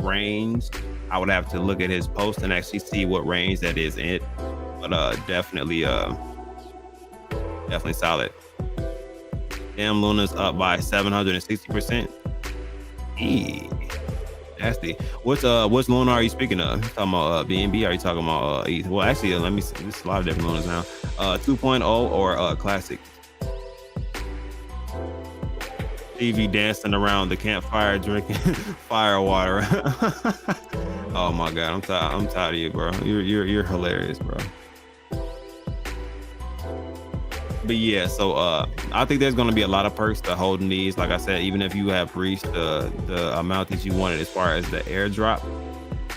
range. I would have to look at his post and actually see what range that is in. But definitely solid. Damn, Luna's up by 760%. Nasty. Which Luna are you speaking of? You talking about BNB? Are you talking about ETH? Well, actually, let me see. There's a lot of different Lunas now. 2.0 or classic. TV dancing around the campfire, drinking fire water. Oh my god, I'm tired of you, bro. You're hilarious, bro. But yeah, so I think there's going to be a lot of perks to holding these. Like I said, even if you have reached the amount that you wanted as far as the airdrop,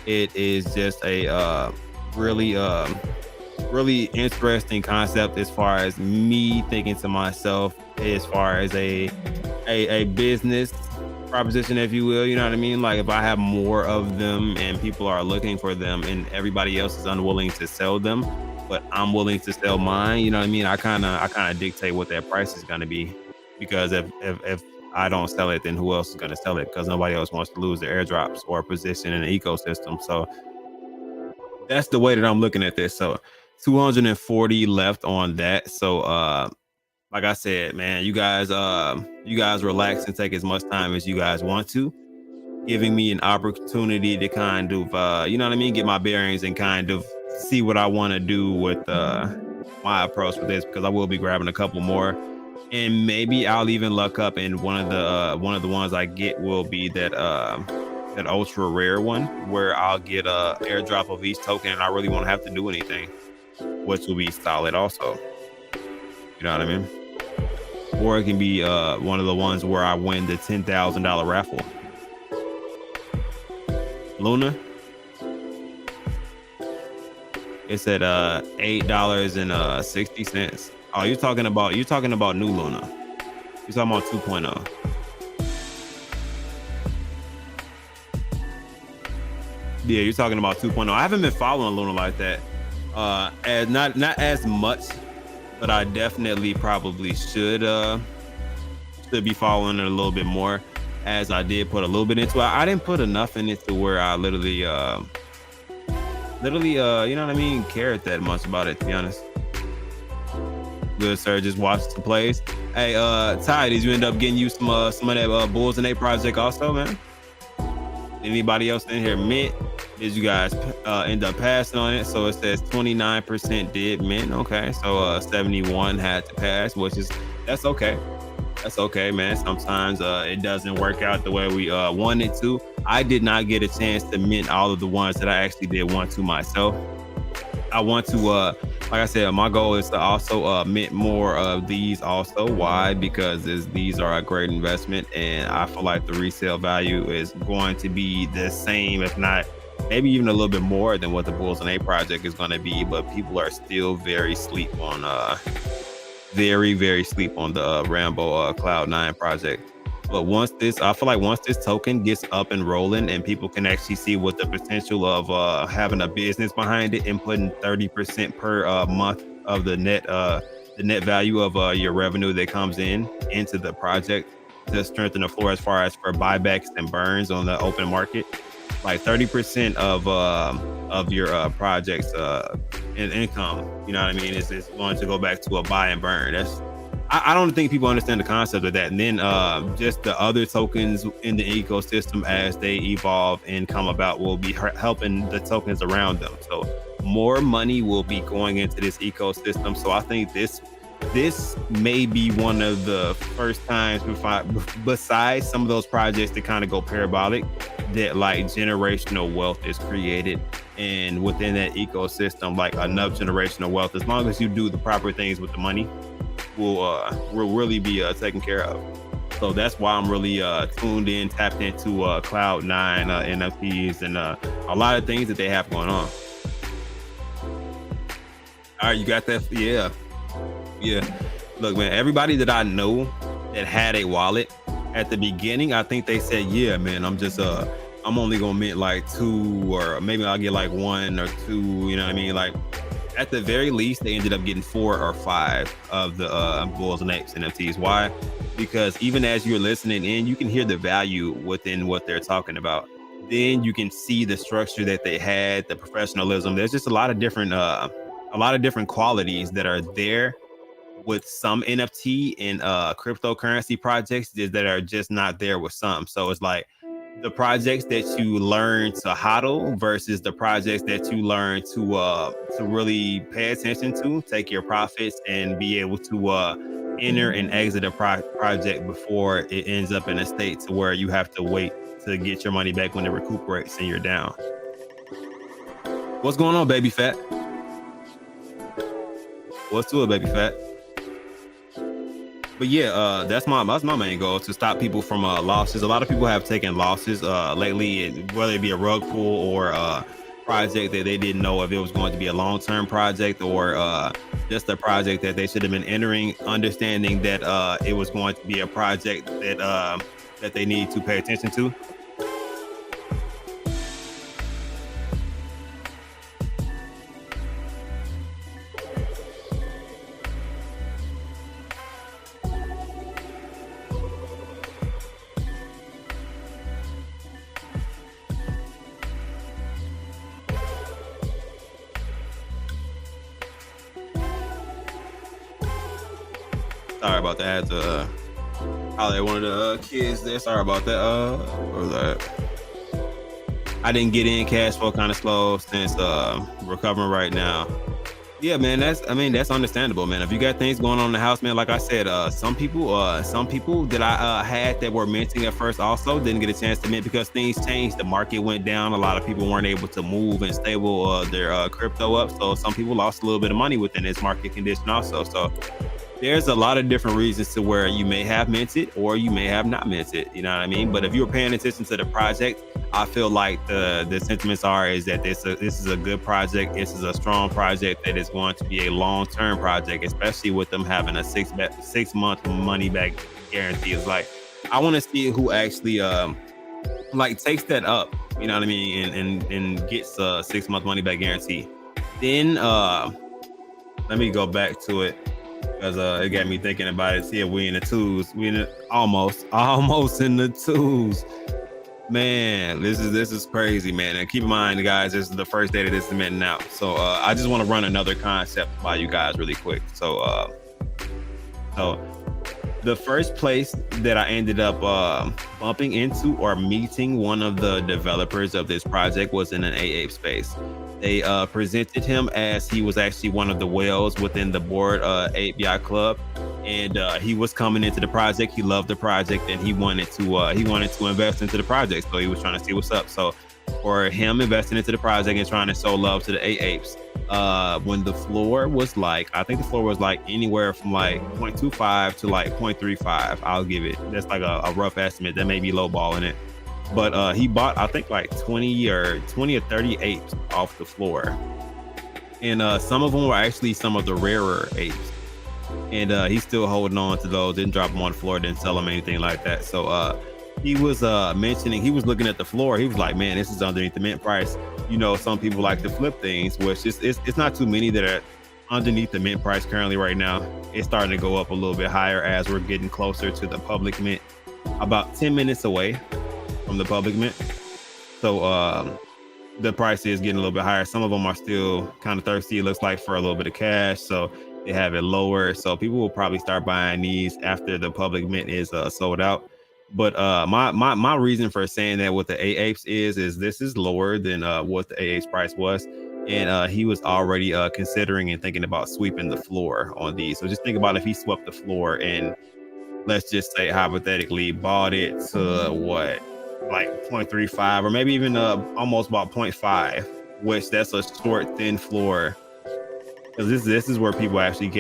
it is just a really interesting concept as far as me thinking to myself, as far as a business proposition, if you will. You know what I mean? Like if I have more of them and people are looking for them and everybody else is unwilling to sell them, but I'm willing to sell mine, you know what I mean? I kind of dictate what that price is going to be, because if I don't sell it, then who else is going to sell it? Because nobody else wants to lose their airdrops or position in the ecosystem. So that's the way that I'm looking at this. So 240 left on that. So like I said, man, you guys relax and take as much time as you guys want to, giving me an opportunity to kind of you know what I mean, get my bearings and kind of see what I want to do with my approach with this, because I will be grabbing a couple more, and maybe I'll even luck up and one of the ones I get will be that ultra rare one where I'll get a airdrop of each token and I really won't have to do anything, which will be solid also. You know what I mean? Or it can be one of the ones where I win the $10,000 raffle. Luna, it's at $8.60. Oh, you're talking about new Luna. You're talking about 2.0. Yeah, you're talking about 2.0. I haven't been following Luna like that. As not as much, but I definitely probably should be following it a little bit more, as I did put a little bit into it. I didn't put enough in it to where I literally you know what I mean, cared that much about it, to be honest. Good sir, just watch the plays. Hey, Ty, did you end up getting you some of that Bulls and Ape project also, man? Anybody else in here mint? Did you guys end up passing on it? So it says 29% did mint. Okay, so 71 had to pass, that's okay. That's okay, man. Sometimes it doesn't work out the way we wanted to. I did not get a chance to mint all of the ones that I actually did want to myself. I want to like I said, my goal is to also mint more of these also. Why? Because these are a great investment, and I feel like the resale value is going to be the same, if not maybe even a little bit more than what the Bulls and A project is going to be. But people are still very sleep on the Rambo Cloud9 project. But I feel like once this token gets up and rolling and people can actually see what the potential of having a business behind it and putting 30% per month of the net value of your revenue that comes into the project to strengthen the floor as far as for buybacks and burns on the open market, like 30% of your project's income, you know what I mean, is going to go back to a buy and burn. I don't think people understand the concept of that. And then just the other tokens in the ecosystem as they evolve and come about will be helping the tokens around them. So more money will be going into this ecosystem. So I think this may be one of the first times besides some of those projects that kind of go parabolic, that like generational wealth is created. And within that ecosystem, like enough generational wealth, as long as you do the proper things with the money, will really be taken care of. So that's why I'm really tuned in, tapped into Cloud9 NFTs and a lot of things that they have going on. All right, you got that? Yeah. Look, man, everybody that I know that had a wallet at the beginning, I think they said, yeah, man, I'm only gonna mint like 2, or maybe I'll get like 1 or 2, you know what I mean? Like at the very least, they ended up getting 4 or 5 of the Bulls and Apes NFTs. Why? Because even as you're listening in, you can hear the value within what they're talking about. Then you can see the structure that they had, the professionalism. There's just a lot of different qualities that are there with some NFT and cryptocurrency projects that are just not there with some. So it's like the projects that you learn to hodl versus the projects that you learn to really pay attention to, take your profits and be able to enter and exit a project before it ends up in a state to where you have to wait to get your money back when it recuperates and you're down. What's going on, baby fat? What's to it, baby fat? But yeah, that's my main goal, to stop people from losses. A lot of people have taken losses lately, whether it be a rug pull or a project that they didn't know if it was going to be a long-term project, or just a project that they should have been entering, understanding that it was going to be a project that they need to pay attention to. Sorry about that. I had to holler at one of the kids there. Sorry about that. What was that? I didn't get in. Cash flow kind of slow since recovering right now. Yeah, man, that's understandable, man. If you got things going on in the house, man, like I said, some people that I had that were minting at first also didn't get a chance to mint because things changed. The market went down. A lot of people weren't able to move and stable their crypto up. So some people lost a little bit of money within this market condition also. So there's a lot of different reasons to where you may have minted or you may have not minted, you know what I mean? But if you were paying attention to the project, I feel like the sentiments is that this is a good project. This is a strong project that is going to be a long-term project, especially with them having a 6-month money back guarantee. It's like, I want to see who actually takes that up, you know what I mean? And gets a 6-month money back guarantee. Then let me go back to it, because it got me thinking about it. See if we in the twos. Almost in the twos. Man, this is crazy, man. And keep in mind, guys, this is the first day that this is minting out. So I just want to run another concept by you guys really quick. So the first place that I ended up bumping into or meeting one of the developers of this project was in an Ape space. They presented him as he was actually one of the whales within the board Ape Yacht Club, and he was coming into the project. He loved the project, and he wanted to invest into the project. So he was trying to see what's up. So for him investing into the project and trying to show love to the Apes, when the floor was like, I think the floor was like anywhere from like 0.25 to like 0.35. I'll give it. That's like a rough estimate. That may be lowballing it. But he bought, I think, like 20 or 30 apes off the floor. And some of them were actually some of the rarer apes. And he's still holding on to those, didn't drop them on the floor, didn't sell them, anything like that. So he was mentioning, he was looking at the floor. He was like, man, this is underneath the mint price. You know, some people like to flip things, which it's not too many that are underneath the mint price currently right now. It's starting to go up a little bit higher as we're getting closer to the public mint, about 10 minutes away from the public mint. So the price is getting a little bit higher. Some of them are still kind of thirsty, it looks like, for a little bit of cash. So they have it lower. So people will probably start buying these after the public mint is sold out. But my reason for saying that with the A-Apes is this is lower than what the A-Apes price was. And he was already considering and thinking about sweeping the floor on these. So just think about if he swept the floor and, let's just say hypothetically, bought it to what, like 0.35 or maybe even almost about 0.5, which that's a short, thin floor. Because this is where people actually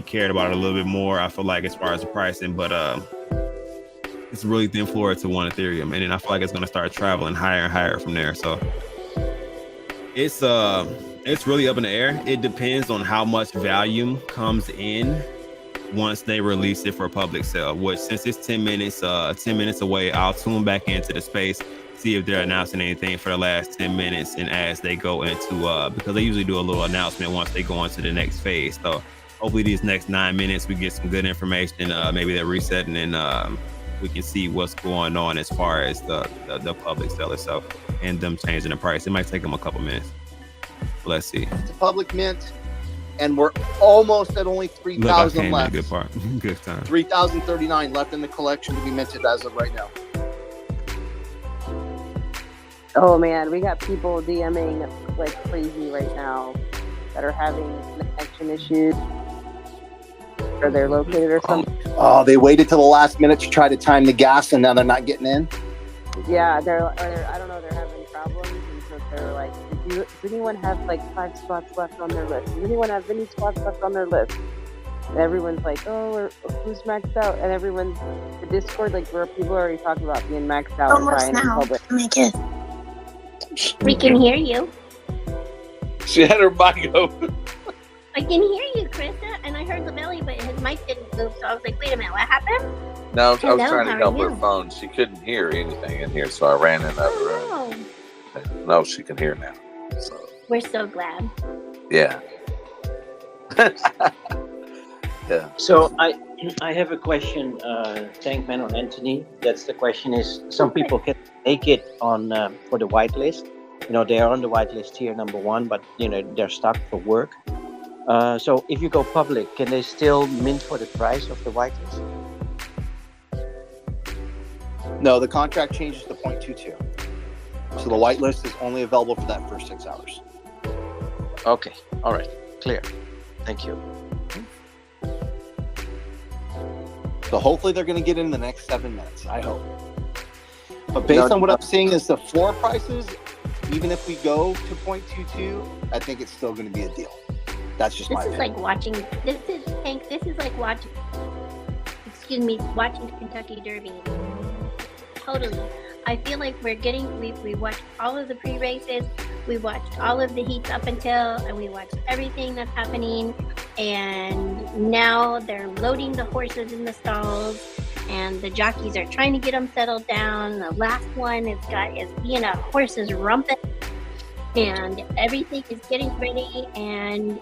cared about it a little bit more, I feel like, as far as the pricing. But it's a really thin floor to 1 Ethereum, and then I feel like it's going to start traveling higher and higher from there. So it's really up in the air. It depends on how much volume comes in once they release it for public sale, which, since it's 10 minutes away, I'll tune back into the space, see if they're announcing anything for the last 10 minutes. And as they go into, because they usually do a little announcement once they go into the next phase. So hopefully these next 9 minutes, we get some good information. Maybe they're resetting, and we can see what's going on as far as the public sale itself and them changing the price. It might take them a couple minutes. Let's see. It's a public mint, and we're almost at only 3,000 left. Good part. Good time. 3,039 left in the collection to be minted as of right now. Oh man, we got people DMing like crazy right now that are having connection issues, or they're located or something. Oh, they waited till the last minute to try to time the gas, and now they're not getting in. Yeah, they're I don't know, they're having problems, and so they're like, does anyone have like 5 spots left on their list? Does anyone have any spots left on their list? And everyone's like, oh, who's maxed out? And the Discord, like, where people are already talking about being maxed out. Almost now. We can hear you. She had her mic open. I can hear you, Krista, and I heard the belly, but his mic didn't move, so I was like, wait a minute, what happened? No, I was Hello, trying to how help are her you? phone. She couldn't hear anything in here, so I ran in the other room. Oh, No, she can hear now. So, we're so glad. yeah. Yeah. So I have a question, Tankman or Anthony. That's the question is, some people can make it on for the whitelist. You know, they are on the whitelist here, number 1, but you know, they're stuck for work. So if you go public, can they still mint for the price of the whitelist? No, the contract changes to 0.22. So the whitelist is only available for that first 6 hours. Okay, all right, clear. Thank you. So hopefully they're going to get in the next 7 minutes. I hope. But based on what I'm seeing is the floor prices, even if we go to 0.22, I think it's still going to be a deal. That's just my This is opinion. like watching, this is like watching Kentucky Derby. Totally. I feel like we watched all of the pre-races, we watched all of the heats up until, and we watched everything that's happening, and now they're loading the horses in the stalls, and the jockeys are trying to get them settled down. The last one is being a horse's rumpet, and everything is getting ready, and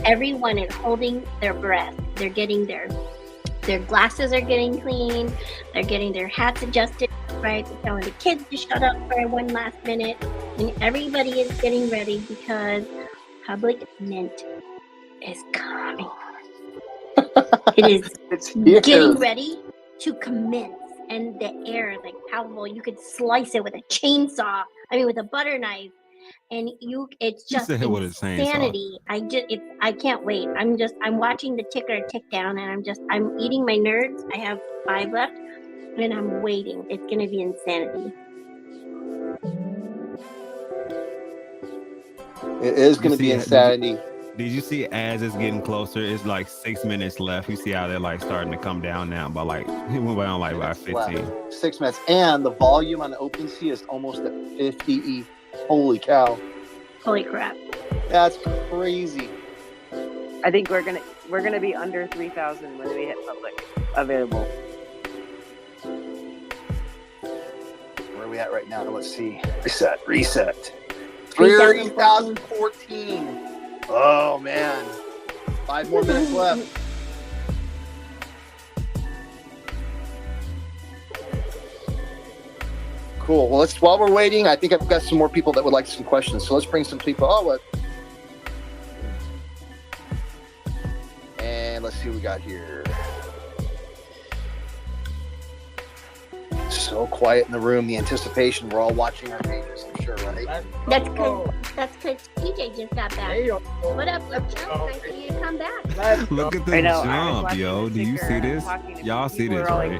everyone is holding their breath. They're getting their glasses are getting cleaned. They're getting their hats adjusted, right? They're telling the kids to shut up for one last minute. And everybody is getting ready because public mint is coming. It is It's here. getting ready to commence. And the air is like palpable. You could slice it with a chainsaw. With a butter knife. And it's just said what it's saying, insanity. I can't wait. I'm watching the ticker tick down, and I'm eating my nerds. I have 5 left, and I'm waiting. It's gonna be insanity. It is going to be see it? insanity. Did you see as it's getting closer? It's like 6 minutes left. You see how they're like starting to come down now, but like it went down like by 15. Left. 6 minutes, and the volume on OpenSea is almost at 50 ETH. Holy cow! Holy crap. That's crazy. I think we're gonna be under 3,000 when we hit public available. Where are we at right now? Let's see. Reset. 3,014. Oh man. 5 more minutes left. Cool. Well, while we're waiting, I think I've got some more people that would like some questions. So let's bring some people. And let's see what we got here. So quiet in the room, the anticipation. We're all watching our pages, I'm sure, right? That's because TJ just got back. What up, Luke? Nice to you come back. Look at the jump, yo. Do you see this? Y'all see this, right?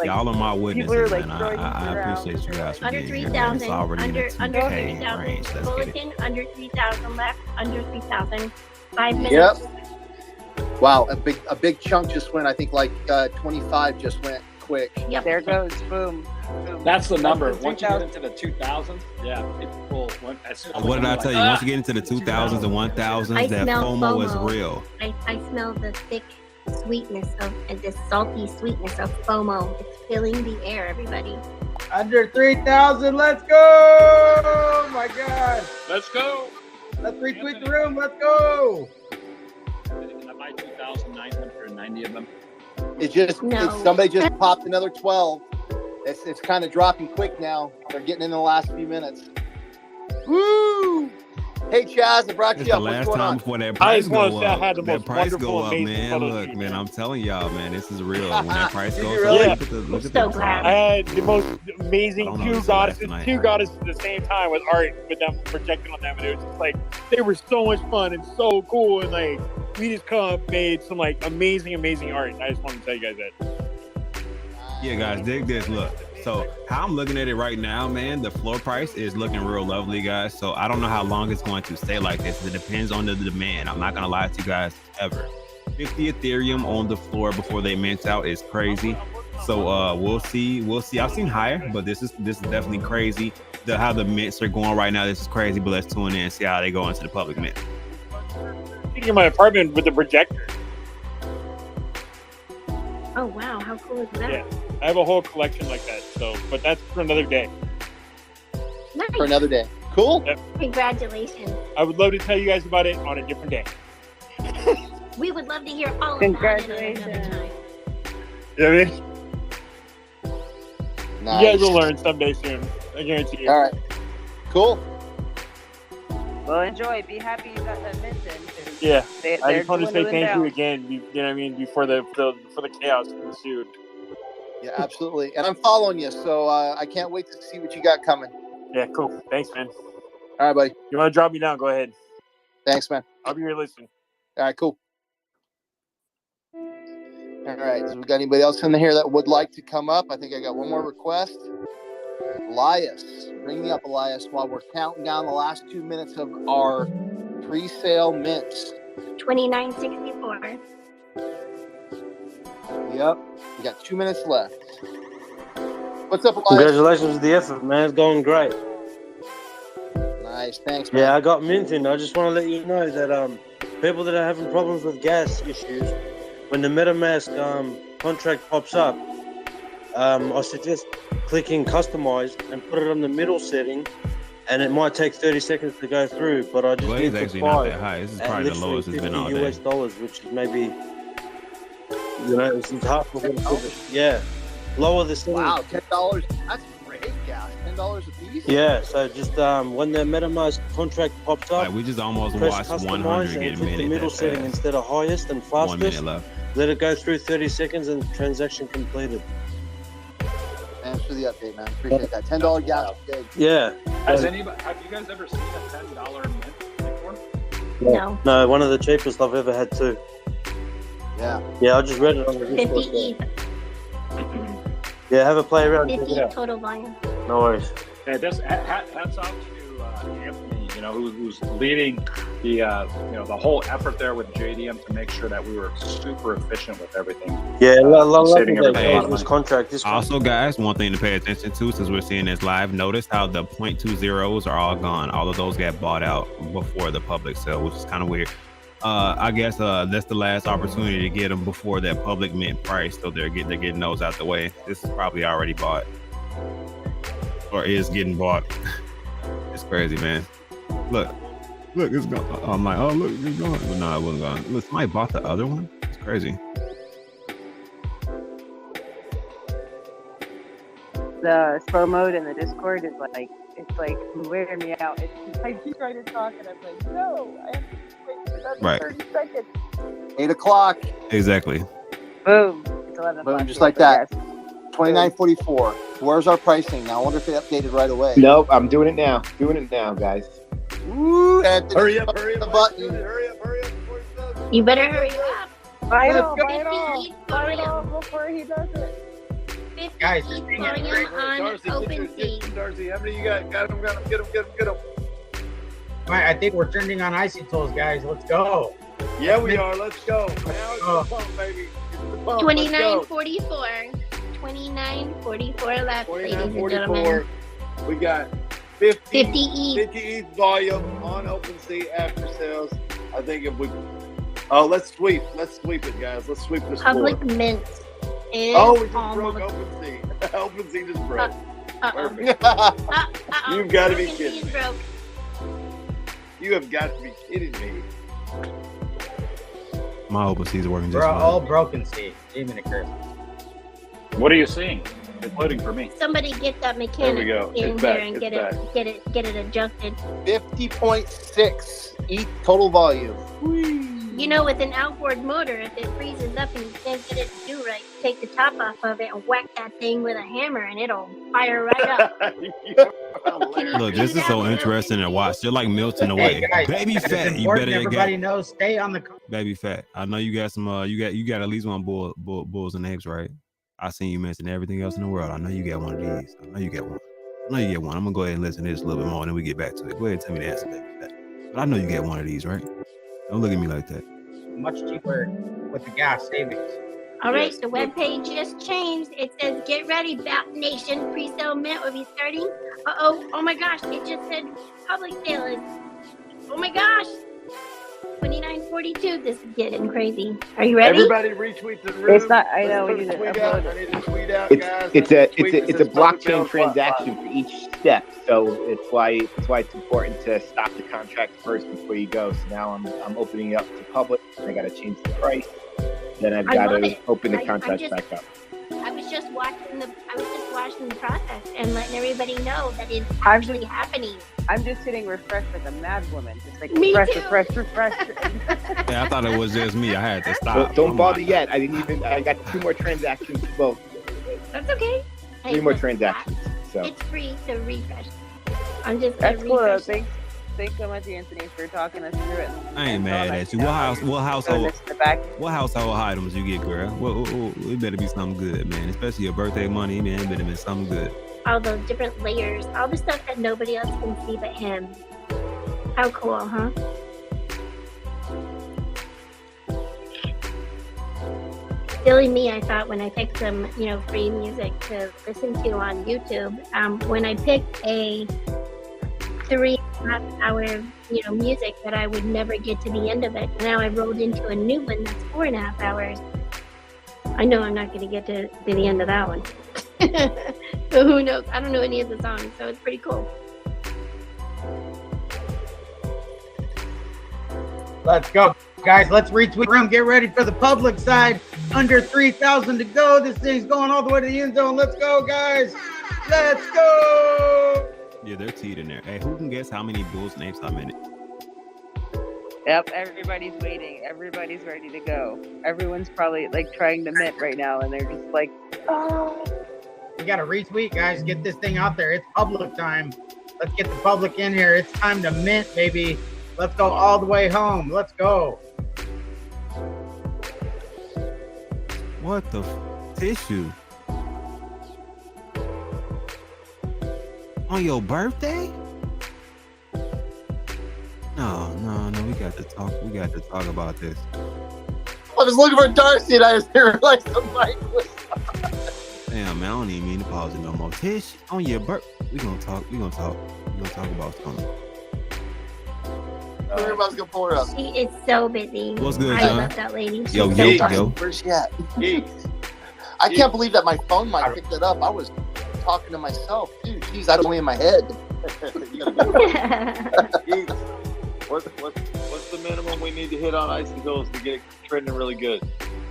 Y'all are my witnesses, man. I appreciate you guys for Under being here. Man. It's 3,000. already in the Under 2K 3,000. range. Let's get it. Bulletin, under 3,000 left. Under 3,000. 5 minutes. Yep. Wow, a big chunk just went. I think like 25 just went quick. Yep. There goes, boom. That's the number. Once you get into the 2000s, yeah, people. What did I tell you? Once you get into the 2000s and 1000s, that FOMO is real. I smell the thick sweetness and the salty sweetness of FOMO. It's filling the air, everybody. Under 3,000, let's go! Oh my God! Let's go! Let's retweet the room. Let's go! I buy 2,990 of them. Somebody just popped another 12. It's kind of dropping quick now. They're getting in the last few minutes. Woo! Hey Chaz, I brought you up. The What's last going time on? before that I price just go want to say I up, had the that most price wonderful, go up, amazing man. photo Look, shoot. man, I'm telling y'all, man, this is real. When that price goes really? up, look at the I had the most amazing I don't know, two this is the last goddesses night. at the same time with art with them projecting on them, and it was just like they were so much fun and so cool, and like we just made some like amazing art. And I just wanted to tell you guys that. Yeah, guys, dig this. Look, so how I'm looking at it right now, man, the floor price is looking real lovely, guys. So I don't know how long it's going to stay like this. It depends on the demand. I'm not gonna lie to you guys ever. 50 Ethereum on the floor before they mint out is crazy. So we'll see. I've seen higher, but this is definitely crazy. How the mints are going right now, this is crazy. But let's tune in and see how they go into the public mint. Sitting in my apartment with the projector. Oh, wow. How cool is that? Yeah, I have a whole collection like that. So, but that's for another day. Nice. For another day. Cool. Yep. Congratulations. I would love to tell you guys about it on a different day. We would love to hear all Congratulations. about it another time. You know what I mean? Nice. You guys will learn someday soon. I guarantee you. All right. Cool. Well, enjoy. Be happy you got that mint in. Yeah. They're I just want to say dwindling thank down. you again. You know what I mean? Before the chaos ensued. Yeah, absolutely. And I'm following you, so I can't wait to see what you got coming. Yeah, cool. Thanks, man. All right, buddy. You want to drop me down? Go ahead. Thanks, man. I'll be here listening. All right, cool. All right, so we got anybody else in here that would like to come up? I think I got one more request. Elias, bring me up, Elias, while we're counting down the last 2 minutes of our pre-sale mints. 2964. Yep, we got 2 minutes left. What's up, Elias? Congratulations with the effort, man. It's going great. Nice, thanks, man. Yeah, I got minting. I just want to let you know that people that are having problems with gas issues, when the MetaMask contract pops up, I suggest clicking customize and put it on the middle setting, and it might take 30 seconds to go through, but I just Well, need it's to actually not buy that high. This is at probably the literally lowest it's been all $50 day. US dollars, which is maybe, it's half of it. Yeah, lower the setting. Wow, $10. That's great, gas. $10 a piece? Yeah, so just when the MetaMask contract pops up, Like, we just almost press watched customize 100 and get click the minted middle that setting fast. instead of highest and 1 fastest. minute left. Let it go through 30 seconds and transaction completed. Thanks for the update, man. Appreciate that. $10 gas is good. Yeah. Have you guys ever seen a $10 mint before? No. No, one of the cheapest I've ever had too. Yeah. Yeah, I just read it on the 50 Discord. ETH. Yeah, have a play around. Check 50 it out. total volume. No worries. Yeah, hats off to Anthony. You who's leading the the whole effort there with JDM to make sure that we were super efficient with everything. Yeah, saving everybody a lot of this money. contract. Also, guys, one thing to pay attention to since we're seeing this live, notice how the 0.20s are all gone. All of those got bought out before the public sale, which is kind of weird. I guess that's the last opportunity to get them before that public mint price, so they're getting those out the way. This is probably already bought or is getting bought. It's crazy, man. Look, it's gone. I'm like, oh, look, it's gone. But no, it wasn't gone. Look, somebody bought the other one. It's crazy. The slow mode in the Discord is like, it's like wearing me out. It's like he's trying to talk, and I'm like, no, I have to wait for another Right. 30 seconds. 8 o'clock. Exactly. Boom. It's 11 Boom, o'clock just here, like but that. yes. 29.44. Where's our pricing? Now I wonder if it updated right away. Nope, I'm doing it now. guys. Woo, Anthony, Hurry up, the button. hurry up before it does. You better hurry up. Buy it Let's all, go. buy it all. 50 Buy it Ethereum. all before he does it. 50 Guys, Ethereum on Darcy, OpenSea. Darcy, how many you got? Got him, get him. Right, I think we're trending on icy tools, guys. Let's go. Yeah, we are. Let's go. Now it's the pump, baby. It's the pump. Let's go. 29.44. 29.44 left, ladies and gentlemen. 29.44. We got 50 50 ETH. 50 ETH volume on OpenSea after sales. I think if we let's sweep it, guys. Let's sweep this Public floor. mint is Oh, we just almost. broke OpenSea. OpenSea just broke. Uh-oh. Perfect. Uh-oh. You've gotta be OpenSea kidding is me. broke. You have got to be kidding me. My OpenSea is working just We're fine. all broken, see. Demon curse. What are you seeing? It's loading for me. Somebody get that There mechanic we go. in It's here back. and It's get it adjusted. 50.6 ETH total volume. You know, with an outboard motor, if it freezes up and you can't get it to do right, take the top off of it and whack that thing with a hammer and it'll fire right up. Look, this is so interesting to watch. They're like melting away. Hey, guys, Baby it's fat, you important better everybody get knows. Stay on the. baby fat. I know you got some. You got at least one bulls and eggs, right? I seen you mention everything else in the world. I know you got one of these. I know you get one. I'm gonna go ahead and listen to this a little bit more, and then we get back to it. Go ahead and tell me the answer, baby fat. But I know you get one of these, right? Don't look at me like that. Much cheaper with the gas savings. All right, the webpage just changed. It says, get ready, BAP Nation. Pre-sale mint will be starting. Uh-oh. Oh my gosh. It just said public sale is, oh my gosh. 29.42. This is getting crazy. Are you ready? Everybody retweet the room. It's not, I know, we need to Tweet upload out. it. I need to tweet out, It's guys. it's I a need to tweet it's that a says public blockchain sale transaction for each step. So it's why it's important to stop the contract first before you go. So now I'm opening it up to public. And I got to change the price. Then I've I got love to it. open the I'm contract just- back up. I was just watching the process and letting everybody know that it's I'm actually happening. I'm just hitting refresh like a mad woman. Just like Me refresh, too. refresh. Yeah, I thought it was just me. I had to stop. Don't I'm bother like, yet. I got 2 more transactions. Well, That's okay. 3 more listen, transactions. So It's free to refresh. I'm just gonna That's cool though. refresh. Thanks so much, Anthony, for talking us through it. I ain't mad at you. Throwing What household this in the back. items you get, girl? It better be something good, man. Especially your birthday money, man. It better be something good. All those different layers, all the stuff that nobody else can see but him. How cool, huh? Silly me, I thought when I picked some, free music to listen to on YouTube. When I picked a 3.5 hour, music that I would never get to the end of it. Now I rolled into a new one that's 4.5 hours. I know I'm not going to get to the end of that one. So who knows? I don't know any of the songs, so it's pretty cool. Let's go, guys. Let's retweet room. Get ready for the public side. Under 3,000 to go. This thing's going all the way to the end zone. Let's go, guys. Let's go. Yeah, they're teed in there. Hey, who can guess how many bulls and apes I'm in it? Yep, everybody's waiting. Everybody's ready to go. Everyone's probably like trying to mint right now, and they're just like, oh. We got to retweet, guys. Get this thing out there. It's public time. Let's get the public in here. It's time to mint, baby. Let's go all the way home. Let's go. What the tissue? On your birthday? No. We got to talk. We got to talk about this. I was looking for Darcy and I just realized the mic was. Damn, man, I don't even mean to pause it no more. Tish, on your birth, we gonna talk about something. Everybody's gonna pull her up. She is so busy. What's good, I John? love that lady. She's Yo. Where's she at? I can't believe that my phone mic picked it up. I was talking to myself, too. Jeez, I don't in my head. What's the minimum we need to hit on Icy Hills to get it trending really good?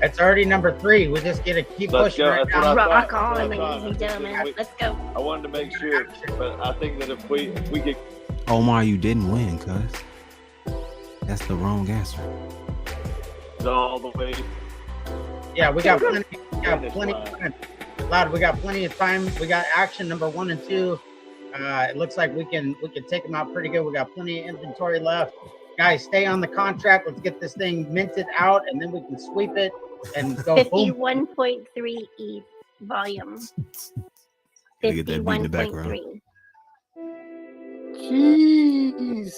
It's already number 3. We just get to keep Let's pushing go. right That's what now. I thought. Rock That's what I on, thought. ladies and gentlemen. Let's go. I wanted to make sure, but I think that if we get Omar, you didn't win, cuz. That's the wrong answer. all the way, Yeah, we got plenty. We got plenty of time. Lad, we got plenty of time. We got action number 1 and 2. It looks like we can take them out pretty good. We got plenty of inventory left. Guys, stay on the contract. Let's get this thing minted out, and then we can sweep it and go boom. 51.3 ETH volume. Gotta get that beat in the background. 51.3. Jeez.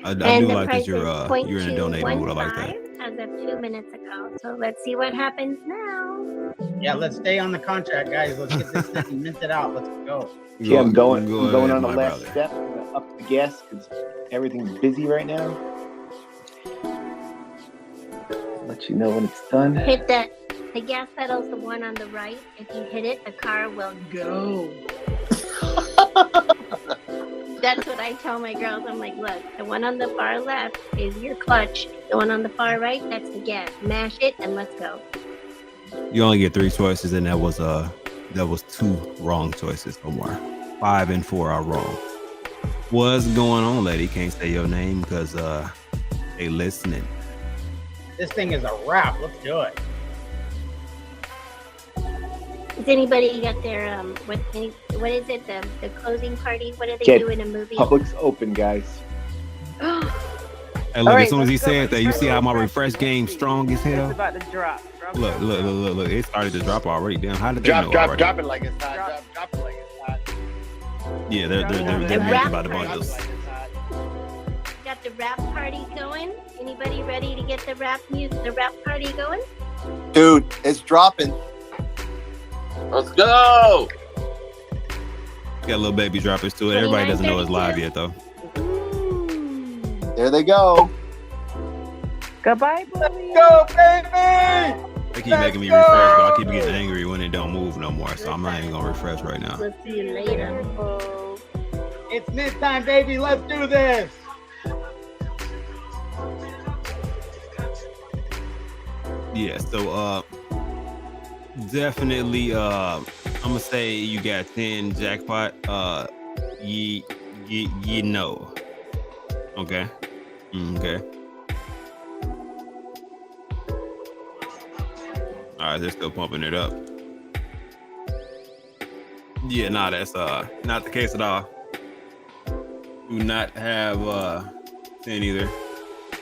I And do the like price that you're is in a donating mode. I like that. 0.215 as of 2 minutes ago. So let's see what happens now. Yeah, let's stay on the contract, guys. Let's get this thing minted out. Let's go. Yeah, I'm going ahead, on the my last brother. step. I'm gonna up the gas because everything's busy right now. Let you know when it's done. Hit that. The gas pedal's the one on the right. If you hit it, the car will go. That's what I tell my girls. I'm like, look, the one on the far left is your clutch. The one on the far right, that's the gas. Mash it and let's go. You only get 3 choices, and that was 2 wrong choices, Omar. 5 and 4 are wrong. What's going on, lady? Can't say your name because they listening. This thing is a wrap. Let's do it. Does anybody got their what is it? The closing party? What do they Okay, do in a movie? Public's open, guys. Hey, look, as soon as he said that, you see how my refresh game strong as hell? It's about to drop. Look. It started to drop already. Damn, how did they know drop already? it like it's hot. Drop it like it's hot. Yeah, they're The mad rap about the party. bundles. Got the rap party going? Anybody ready to get the rap party going? Dude, it's dropping. Let's go. Got little baby droppers to it. Everybody doesn't know it's live yet, though. There they go. Goodbye, bully. Go, baby! They keep making me refresh, but I keep getting angry when it don't move no more. So I'm not even gonna refresh right now. We'll see you later. It's mid time, baby. Let's do this. Yeah, so definitely I'm gonna say you got 10 jackpot. You know. Okay. Okay. All right, they're still pumping it up. Yeah, nah, that's not the case at all. Do not have 10 either.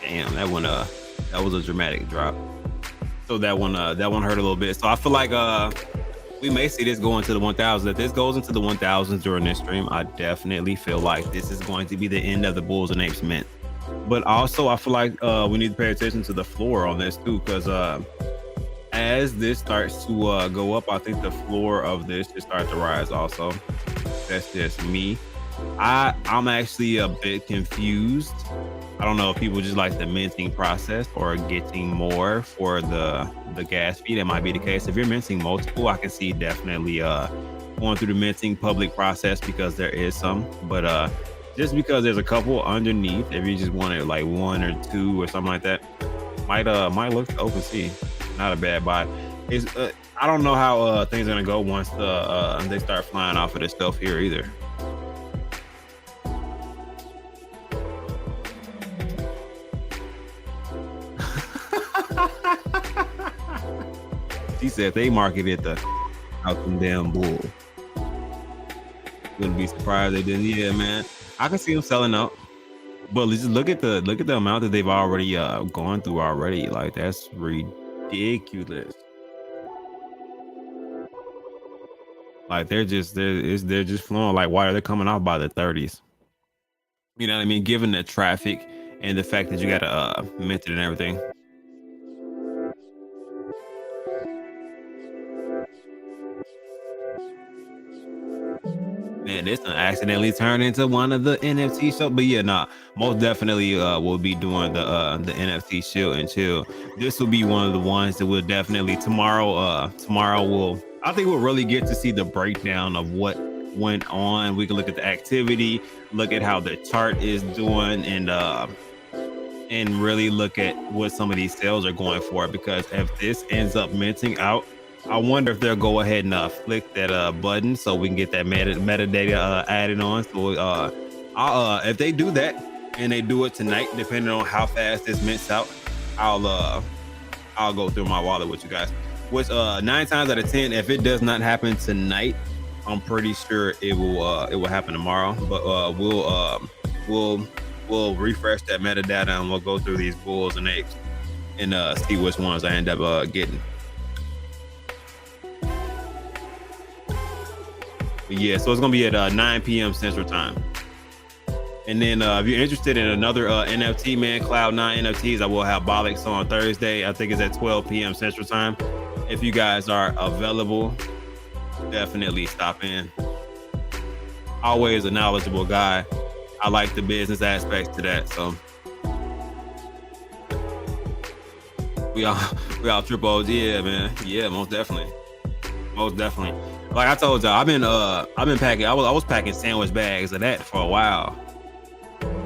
Damn, that was a dramatic drop. So that one hurt a little bit. So I feel like we may see this go into the 1,000. If this goes into the 1,000s during this stream, I definitely feel like this is going to be the end of the Bulls and Apes mint. But also, I feel like we need to pay attention to the floor on this too, because as this starts to go up, I think the floor of this should start to rise also. That's just me. I'm actually a bit confused. I don't know if people just like the minting process or getting more for the gas fee. That might be the case. If you're minting multiple, I can see definitely going through the minting public process because there is some. But just because there's a couple underneath, if you just wanted like 1 or 2 or something like that, might look to OpenSea. Not a bad buy. It's I don't know how things are gonna go once they start flying off of this stuff here either. She said they marketed the out them damn bull. Wouldn't be surprised they didn't. Yeah, man. I can see them selling out. But just look at the amount that they've already gone through already. Like that's ridiculous. Like they're just flowing like water. They're coming off by the 30s. You know what I mean? Given the traffic and the fact that you got to mint it and everything. Man, this one accidentally turned into one of the NFT shows. But yeah, nah, most definitely we'll be doing the NFT chill and chill. This will be one of the ones that we'll definitely tomorrow I think we'll really get to see the breakdown of what went on. We can look at the activity, look at how the chart is doing, and really look at what some of these sales are going for. Because if this ends up minting out, I wonder if they'll go ahead and flick that button so we can get that metadata added on. So if they do that and they do it tonight, depending on how fast this mints out, I'll go through my wallet with you guys. Which 9 times out of 10, if it does not happen tonight, I'm pretty sure it will happen tomorrow. But we'll refresh that metadata and we'll go through these bulls and apes and see which ones I end up getting. But yeah, so it's gonna be at 9 p.m. Central Time. And then if you're interested in another NFT, man, Cloud9 NFTs, I will have Bolix on Thursday. I think it's at 12 p.m. Central Time. If you guys are available, definitely stop in. Always a knowledgeable guy. I like the business aspects to that. So we all triple O's. Yeah, man. Yeah, most definitely. Most definitely. Like I told y'all, I've been packing. I was packing sandwich bags of that for a while.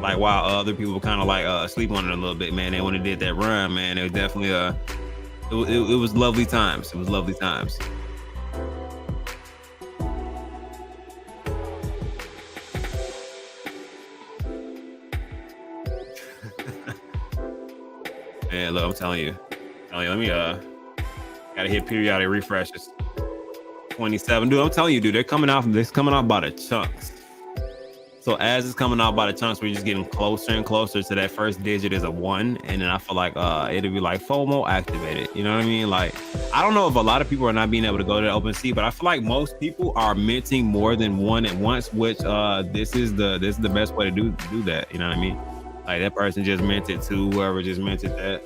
Like while other people kind of like sleep on it a little bit, man. And when it did that run, man, it was definitely it was lovely times. It was lovely times. Man, look, I'm telling you, let me gotta hit periodic refreshes. 27, dude. I'm telling you, dude, they're coming out by the chunks. So as it's coming out by the chunks, we're just getting closer and closer to that first digit is a 1, and then I feel like it'll be like FOMO activated. You know what I mean? Like, I don't know if a lot of people are not being able to go to the OpenSea, but I feel like most people are minting more than one at once, which this is the best way to do that. You know what I mean? Like that person just minted 2, whoever just minted that.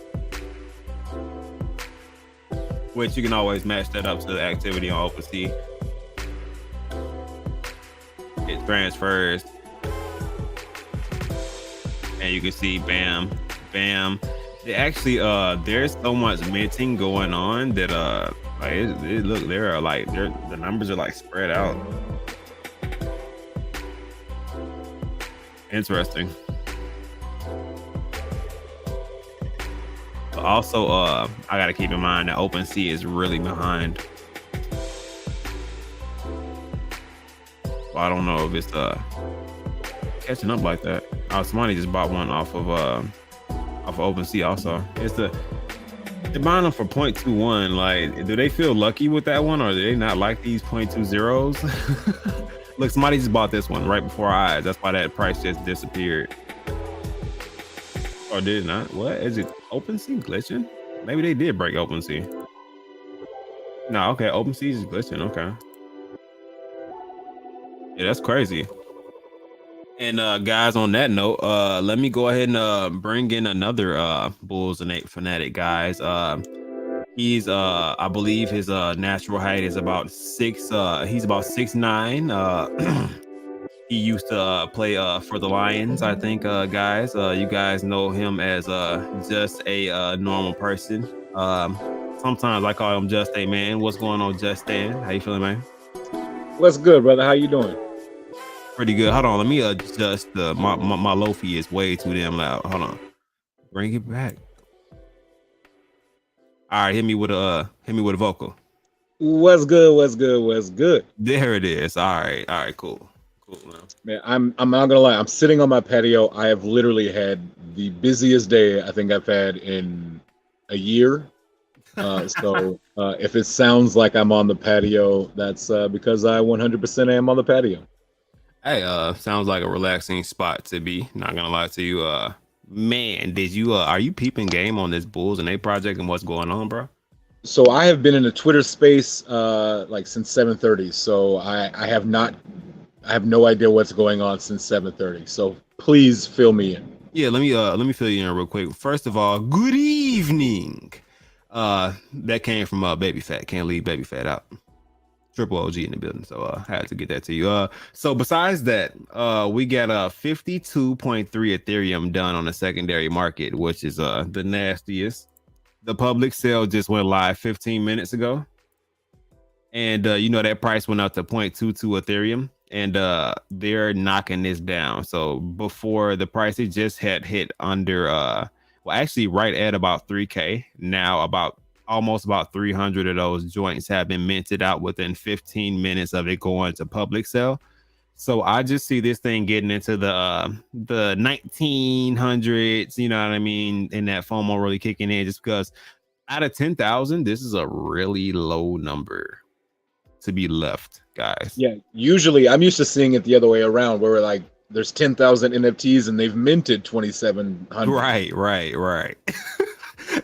Which you can always match that up to the activity on OpenSea. It transfers. And you can see bam, bam. They actually there's so much minting going on that look, the numbers are like spread out. Interesting. But also I gotta keep in mind that OpenSea is really behind. Well, I don't know if it's catching up like that. Somebody just bought one off of OpenSea also. They're buying them for 0.21. Like, do they feel lucky with that one, or do they not like these 0.20s? Look, somebody just bought this one right before our eyes. That's why that price just disappeared. Or did it not? What is it? OpenSea glitching? Maybe they did break OpenSea. No, okay, OpenSea is glitching. Okay. Yeah, that's crazy. And guys, on that note, let me go ahead and bring in another Bulls and Ape fanatic, guys. He's I believe his natural height is about 6. He's about 6'9". He used to play for the Lions, I think, guys. You guys know him as just a normal person. Sometimes I call him Just a Man. What's going on, Justin? How you feeling, man? What's good, brother? How you doing? Pretty good. Hold on, let me adjust my lo-fi is way too damn loud. Hold on, bring it back. All right, hit me with a vocal. What's good? What's good? What's good? There it is. All right, cool, man. I'm not gonna lie. I'm sitting on my patio. I have literally had the busiest day I think I've had in a year. So if it sounds like I'm on the patio, that's because I 100% am on the patio. Hey, sounds like a relaxing spot to be. Not gonna lie to you. Man, are you peeping game on this Bulls and Ape project and what's going on, bro? So I have been in the Twitter space like since 7:30. So I have not I have no idea what's going on since 7:30. So please fill me in. Yeah, let me fill you in real quick. First of all, good evening. That came from Baby Fat. Can't leave Baby Fat out. Triple OG in the building, so I had to get that to you. So besides that, we got 52.3 Ethereum done on the secondary market, which is the nastiest. The public sale just went live 15 minutes ago, and you know that price went up to 0.22 Ethereum, and they're knocking this down. So before the price, it just had hit under well, actually right at about 3K. Now almost about 300 of those joints have been minted out within 15 minutes of it going to public sale. So I just see this thing getting into the 1900s, you know what I mean, and that FOMO really kicking in, just because out of 10,000, this is a really low number to be left, guys. Yeah, usually I'm used to seeing it the other way around, where we're like, there's 10,000 NFTs and they've minted 2,700. Right.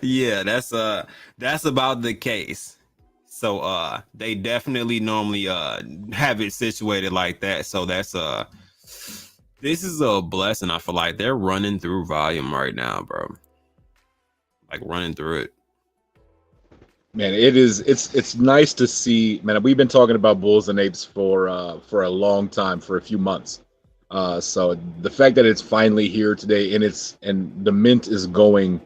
Yeah, that's about the case. So they definitely normally have it situated like that. So that's this is a blessing. I feel like they're running through volume right now, bro. Like running through it. Man, it's nice to see, man. We've been talking about Bulls and Apes for a long time, for a few months. So the fact that it's finally here today and the mint is going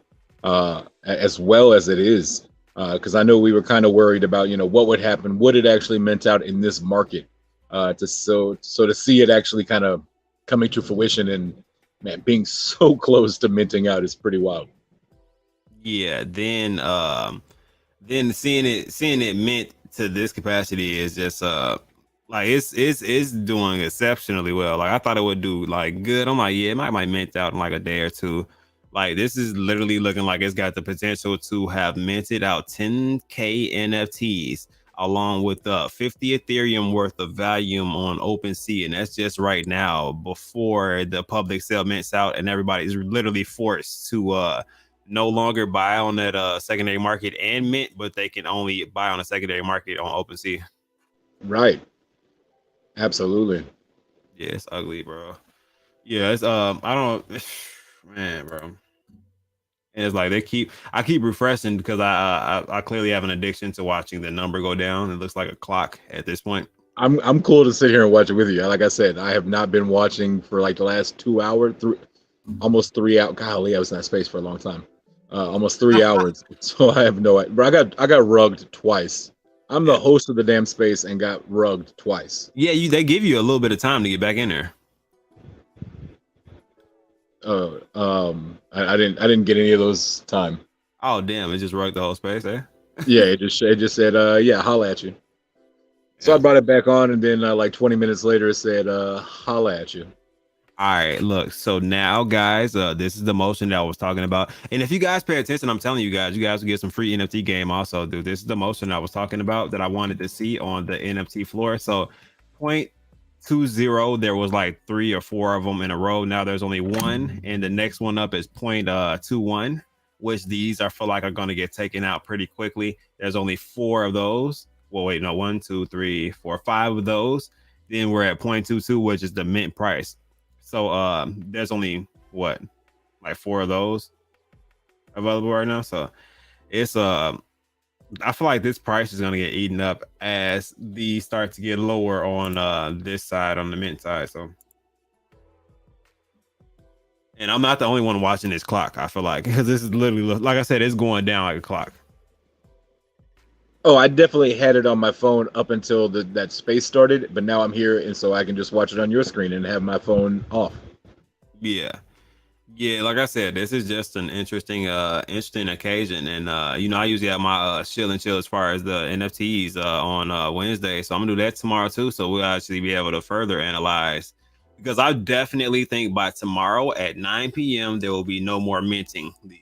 as well as it is, because I know we were kind of worried about, you know, what would happen, would it actually mint out in this market, to see it actually kind of coming to fruition and, man, being so close to minting out is pretty wild. Yeah, then seeing it mint to this capacity is just like it's doing exceptionally well. Like I thought it would do like good. I'm like, yeah, it might mint out in like a day or two. Like this is literally looking like it's got the potential to have minted out 10K NFTs along with 50 Ethereum worth of volume on OpenSea, and that's just right now before the public sale mints out and everybody's literally forced to no longer buy on that secondary market and mint, but they can only buy on a secondary market on OpenSea. Right. Absolutely. Yeah, it's ugly, bro. Yeah, it's I don't, man, bro. And it's like I keep refreshing because I clearly have an addiction to watching the number go down. It looks like a clock at this point. I'm cool to sit here and watch it with you. Like I said, I have not been watching for like the last 2 hours, almost 3 hours. Golly, I was in that space for a long time. Almost 3 hours. So I have no idea. But I got rugged twice. I'm the host of the damn space and got rugged twice. Yeah, they give you a little bit of time to get back in there. I didn't get any of those time. Oh damn! It just rugged the whole space, eh? Yeah, it just said yeah, holla at you. So I brought it back on, and then like 20 minutes later, it said holla at you. All right, look. So now, guys, this is the motion that I was talking about. And if you guys pay attention, I'm telling you guys will get some free NFT game also, dude. This is the motion I was talking about that I wanted to see on the NFT floor. So 0.20, there was like 3 or 4 of them in a row. Now there's only one, and the next one up is 0.21, which these are going to get taken out pretty quickly. There's only 4 of those. Well, wait, no, 1, 2, 3, 4, 5 of those. Then we're at 0.22, which is the mint price. So there's only like 4 of those available right now. So it's I feel like this price is gonna get eaten up as these start to get lower on this side, on the mint side. So, and I'm not the only one watching this clock, I feel like, because this is literally, like I said, it's going down like a clock. Oh, I definitely had it on my phone up until that space started, but now I'm here, and so I can just watch it on your screen and have my phone off. Yeah, like I said, this is just an interesting occasion, and I usually have my chill as far as the NFTs on Wednesday, so I'm gonna do that tomorrow too, so we'll actually be able to further analyze, because I definitely think by tomorrow at 9 p.m. there will be no more minting these,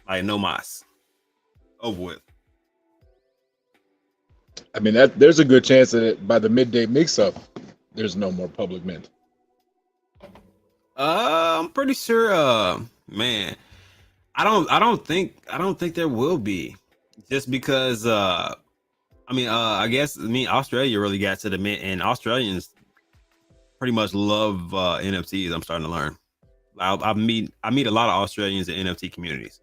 like no mas. Over with. I mean, there's a good chance that by the midday mix-up, there's no more public mint. I'm pretty sure. Man, I don't think there will be, just because I mean, I guess Australia really got to the mint, and Australians pretty much love NFTs. I'm starting to learn. I meet a lot of Australians in NFT communities,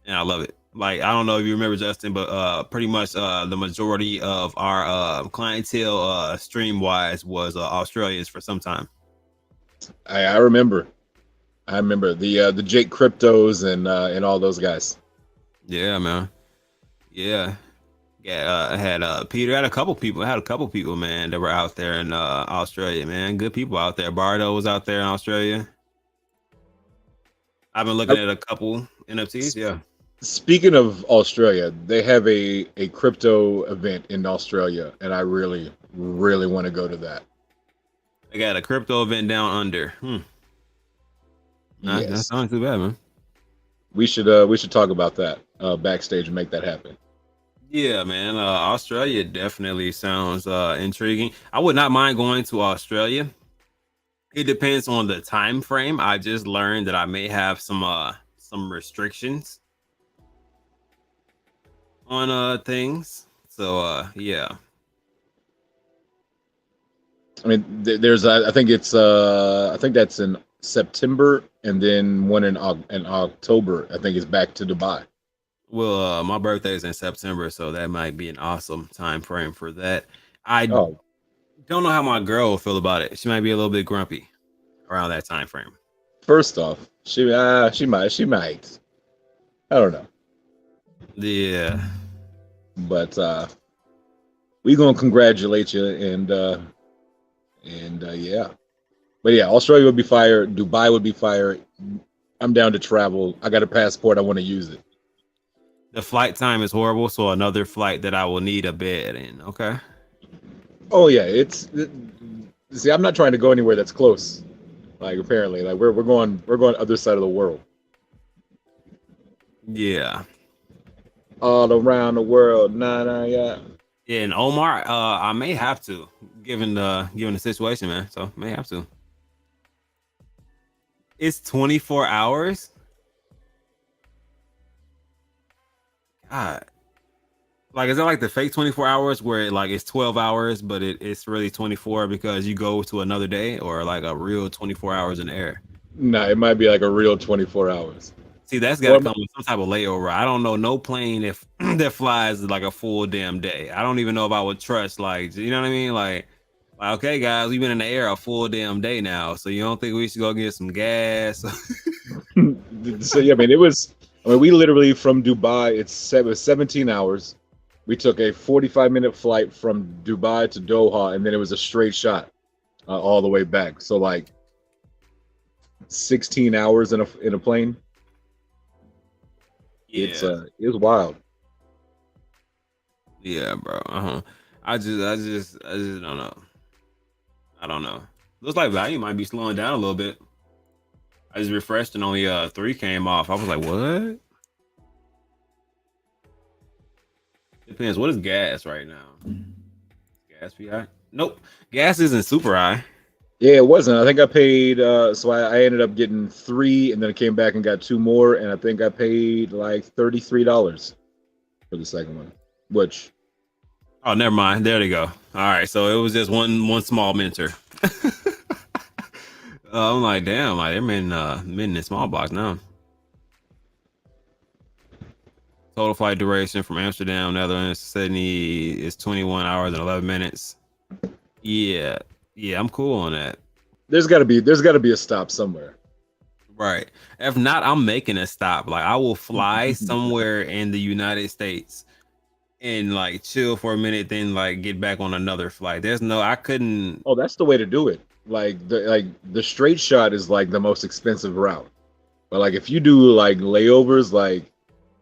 and I love it. Like, I don't know if you remember, Justin, but pretty much the majority of our clientele, stream wise, was Australians for some time. I remember. I remember the Jake Cryptos and all those guys. Yeah, man. Yeah. Yeah, I had Peter. Had a couple people. Man, that were out there in Australia. Man, good people out there. Bardo was out there in Australia. I've been looking at a couple NFTs. Yeah. Speaking of Australia, they have a crypto event in Australia, and I really want to go to that. They got a crypto event down under. Nah, that's not too bad, man. We should talk about that backstage and make that happen. Yeah, man. Australia definitely sounds intriguing. I would not mind going to Australia. It depends on the time frame. I just learned that I may have some restrictions on things. So yeah. I mean, there's I think that's in September, and then one in October. I think it's back to Dubai. Well, my birthday is in September, so that might be an awesome time frame for that. I don't know how my girl will feel about it. She might be a little bit grumpy around that time frame. First off, she might. I don't know. Yeah. But we gonna congratulate you and yeah. But yeah, Australia would be fire. Dubai would be fire. I'm down to travel. I got a passport. I want to use it. The flight time is horrible, so another flight that I will need a bed in. Okay. Oh yeah, see, I'm not trying to go anywhere that's close. Like, apparently, like we're going other side of the world. Yeah. All around the world. Yeah. Yeah, and Omar, I may have to, given the situation, man. So may have to. It's 24 hours. God. Like, is it like the fake 24 hours where it's 12 hours, but it's really 24 because you go to another day, or like a real 24 hours in the air? Nah, it might be like a real 24 hours. See, that's got to come with some type of layover. I don't know no plane if that flies like a full damn day. I don't even know if I would trust, like, you know what I mean? Like, okay, guys, we've been in the air a full damn day now, so you don't think we should go get some gas? So yeah, I mean, we literally from Dubai, it was 17 hours. We took a 45-minute flight from Dubai to Doha, and then it was a straight shot all the way back. So like 16 hours in a plane. Yeah. It's wild. Yeah, bro. I just don't know. I don't know. Looks like value might be slowing down a little bit. I just refreshed and only 3 came off. I was like, what? Depends. What is gas right now? Gas PI? Nope. Gas isn't super high. Yeah, it wasn't. I think I paid. So I ended up getting 3, and then I came back and got 2 more, and I think I paid like $33 for the second one. Which? Oh, never mind. There they go. All right. So it was just one small minter. I'm like, damn. Like, they're in a small box now. Total flight duration from Amsterdam, Netherlands, to Sydney is 21 hours and 11 minutes. Yeah, I'm cool on that. There's got to be a stop somewhere. Right. If not, I'm making a stop. Like, I will fly somewhere in the United States and like chill for a minute, then like get back on another flight. I couldn't. Oh, that's the way to do it. Like the straight shot is like the most expensive route. But like if you do like layovers, like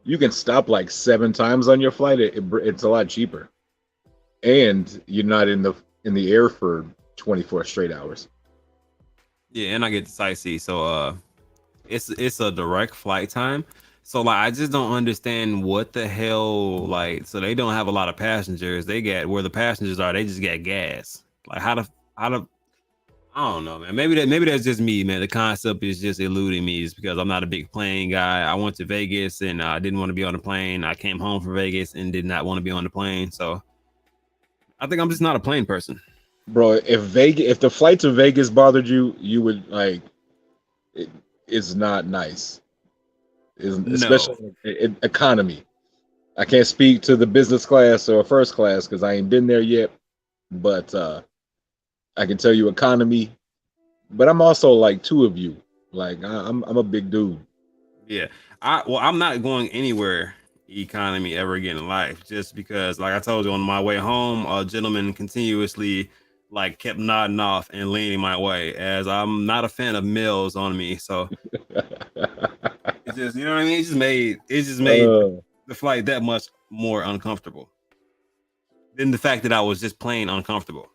you can stop like 7 times on your flight. It's a lot cheaper, and you're not in the air for 24 straight hours. Yeah, and I get to sightsee. So it's a direct flight time. So like I just don't understand what the hell, like, so they don't have a lot of passengers. They get where the passengers are, they just get gas. Like how I I don't know, man. Maybe that's just me, man. The concept is just eluding me. It's because I'm not a big plane guy. I went to Vegas and I didn't want to be on the plane. I came home from Vegas and did not want to be on the plane. So I think I'm just not a plane person. Bro, if the flight to Vegas bothered you, you would like it's not nice. No. Especially in economy. I can't speak to the business class or first class because I ain't been there yet, but I can tell you economy. But I'm also like two of you. Like I'm a big dude. Yeah. I'm not going anywhere economy ever again in life, just because, like I told you on my way home, a gentleman continuously like kept nodding off and leaning my way, as I'm not a fan of meals on me. So it's just, you know what I mean? It just made the flight that much more uncomfortable than the fact that I was just plain uncomfortable.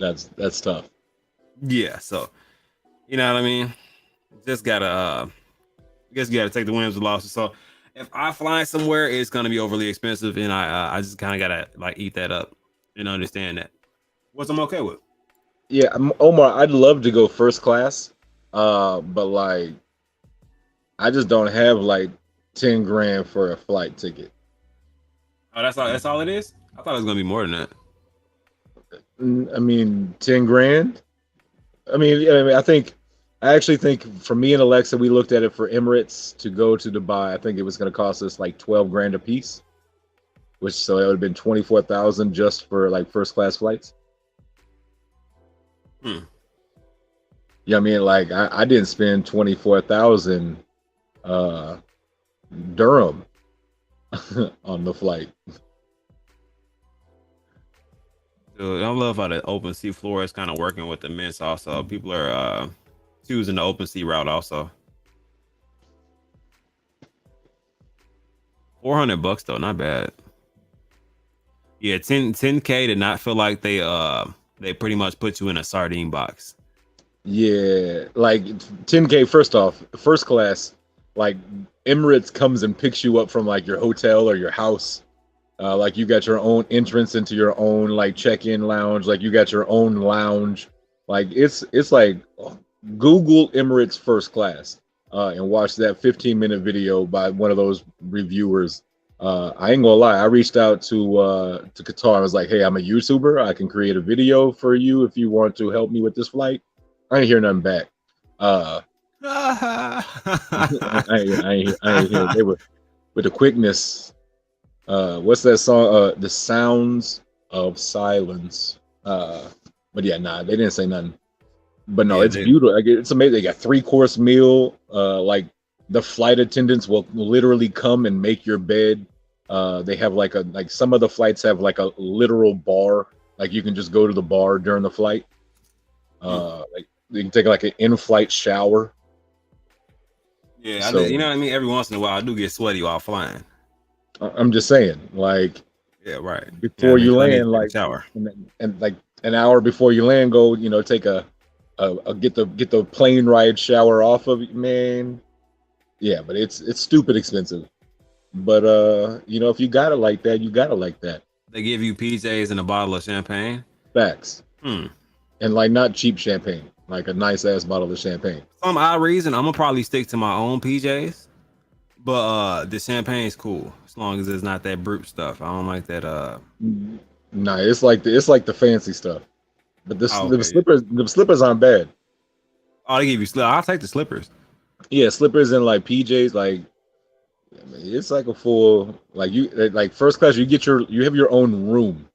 That's tough. Yeah, so you know what I mean? Just gotta I guess you gotta take the wins and losses. So if I fly somewhere, it's gonna be overly expensive, and I just kind of gotta like eat that up and understand that. What I'm okay with. Yeah, Omar, I'd love to go first class, but like I just don't have like 10 grand for a flight ticket. Oh, that's all it is? I thought it was gonna be more than that. I mean, 10 grand. I mean, I actually think for me and Alexa, we looked at it for Emirates to go to Dubai. I think it was going to cost us like 12 grand a piece, which so it would have been 24,000 just for like first class flights. Yeah, I mean, like I didn't spend 24,000 dirham on the flight. Dude, I love how the OpenSea floor is kind of working with the mints. Also, people are choosing the OpenSea route. Also, $400 though, not bad. Yeah, 10K did not feel like they pretty much put you in a sardine box. Yeah, like 10K. First off, first class, like Emirates comes and picks you up from like your hotel or your house. Like you got your own entrance into your own like check-in lounge. Like you got your own lounge. Like it's like Google Emirates first class and watch that 15-minute video by one of those reviewers. I ain't gonna lie, I reached out to Qatar. I was like, hey, I'm a YouTuber. I can create a video for you if you want to help me with this flight. I ain't hear nothing back. I ain't hear. They were with the quickness. What's that song? The Sounds of Silence. But yeah, nah, they didn't say nothing. But no, it's beautiful. Like, it's amazing. They got 3-course meal. Like the flight attendants will literally come and make your bed. They have like some of the flights have like a literal bar. Like you can just go to the bar during the flight. Like you can take like an in-flight shower. Yeah, so, you know what I mean? Every once in a while, I do get sweaty while flying. I'm just saying, like, yeah, right. Before you land, like, shower. And like an hour before you land, go, take a get the plane ride shower off of you, man. Yeah, but it's stupid expensive. But if you got it like that, you got it like that. They give you PJs and a bottle of champagne. Facts. And like not cheap champagne, like a nice ass bottle of champagne. For some odd reason, I'm gonna probably stick to my own PJs. But the champagne's cool as long as it's not that brute stuff. I don't like that. Nah, it's like the fancy stuff. But the slippers aren't bad. Oh, they give you slippers. I'll take the slippers. Yeah, slippers and like PJs. Like it's like a full like first class. You have your own room.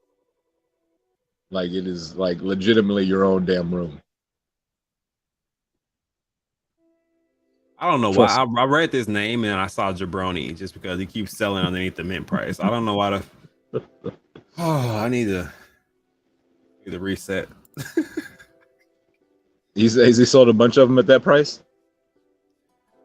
Like it is like legitimately your own damn room. I don't know why. I read this name and I saw Jabroni just because he keeps selling underneath the mint price. I don't know why I need to reset. Has he sold a bunch of them at that price?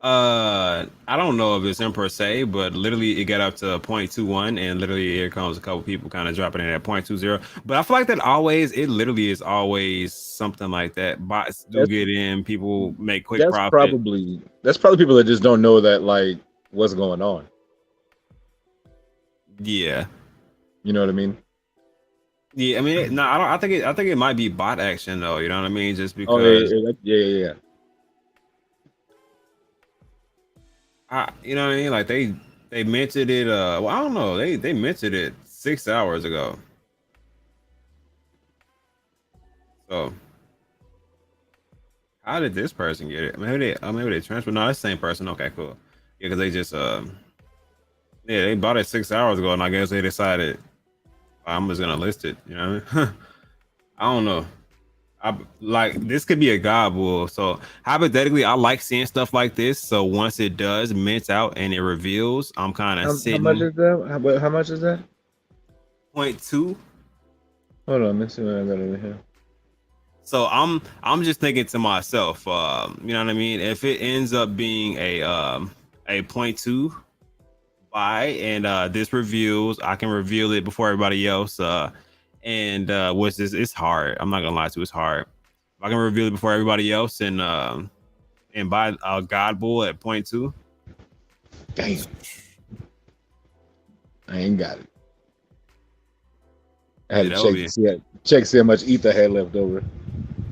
I don't know if it's in per se, but literally it got up to 0.21 and literally here comes a couple people kind of dropping in at 0.20. But I feel like that it literally is always something like that. Bots do get in, people make quick profit. That's probably people that just don't know that like what's going on. Yeah. You know what I mean? Yeah, I mean, no, I don't. I think it might be bot action though. You know what I mean? Just Oh because yeah. you know what I mean? Like they minted it. Well, I don't know. They minted it 6 hours ago. So how did this person get it? Maybe they transferred. No, that's the same person. Okay, cool. Yeah, because they just yeah, they bought it 6 hours ago, and I guess they decided I'm just gonna list it. You know what I mean? I don't know. Like this could be a god bull. So hypothetically, I like seeing stuff like this. So once it does mint out and it reveals, I'm kind of How sitting much is that? How much is that? 0.2. Hold on, let's see what I got over here. So I'm just thinking to myself, you know what I mean? If it ends up being a 0.2 buy and this reveals, I can reveal it before everybody else. And which is it's hard. I'm not gonna lie to you, it's hard. If I can reveal it before everybody else and buy a god bull at 0.2. Damn. I ain't got it. I had Yeah, to that would check to see how much ether I had left over.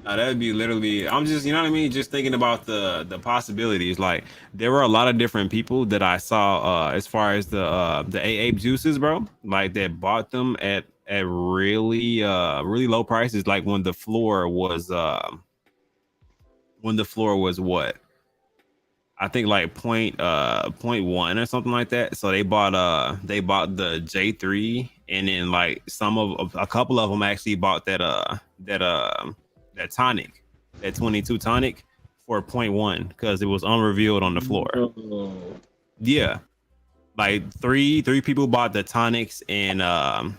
that'd be literally. I'm just, you know what I mean, just thinking about the possibilities. Like there were a lot of different people that I saw as far as the ape juices, bro. Like that bought them at really really low prices. Like when the floor was what? I think like point 0.1 or something like that. So they bought the J3, and then like a couple of them actually bought that tonic, that 22 tonic for 0.1 because it was unrevealed on the floor. Oh. Yeah, like three people bought the tonics and I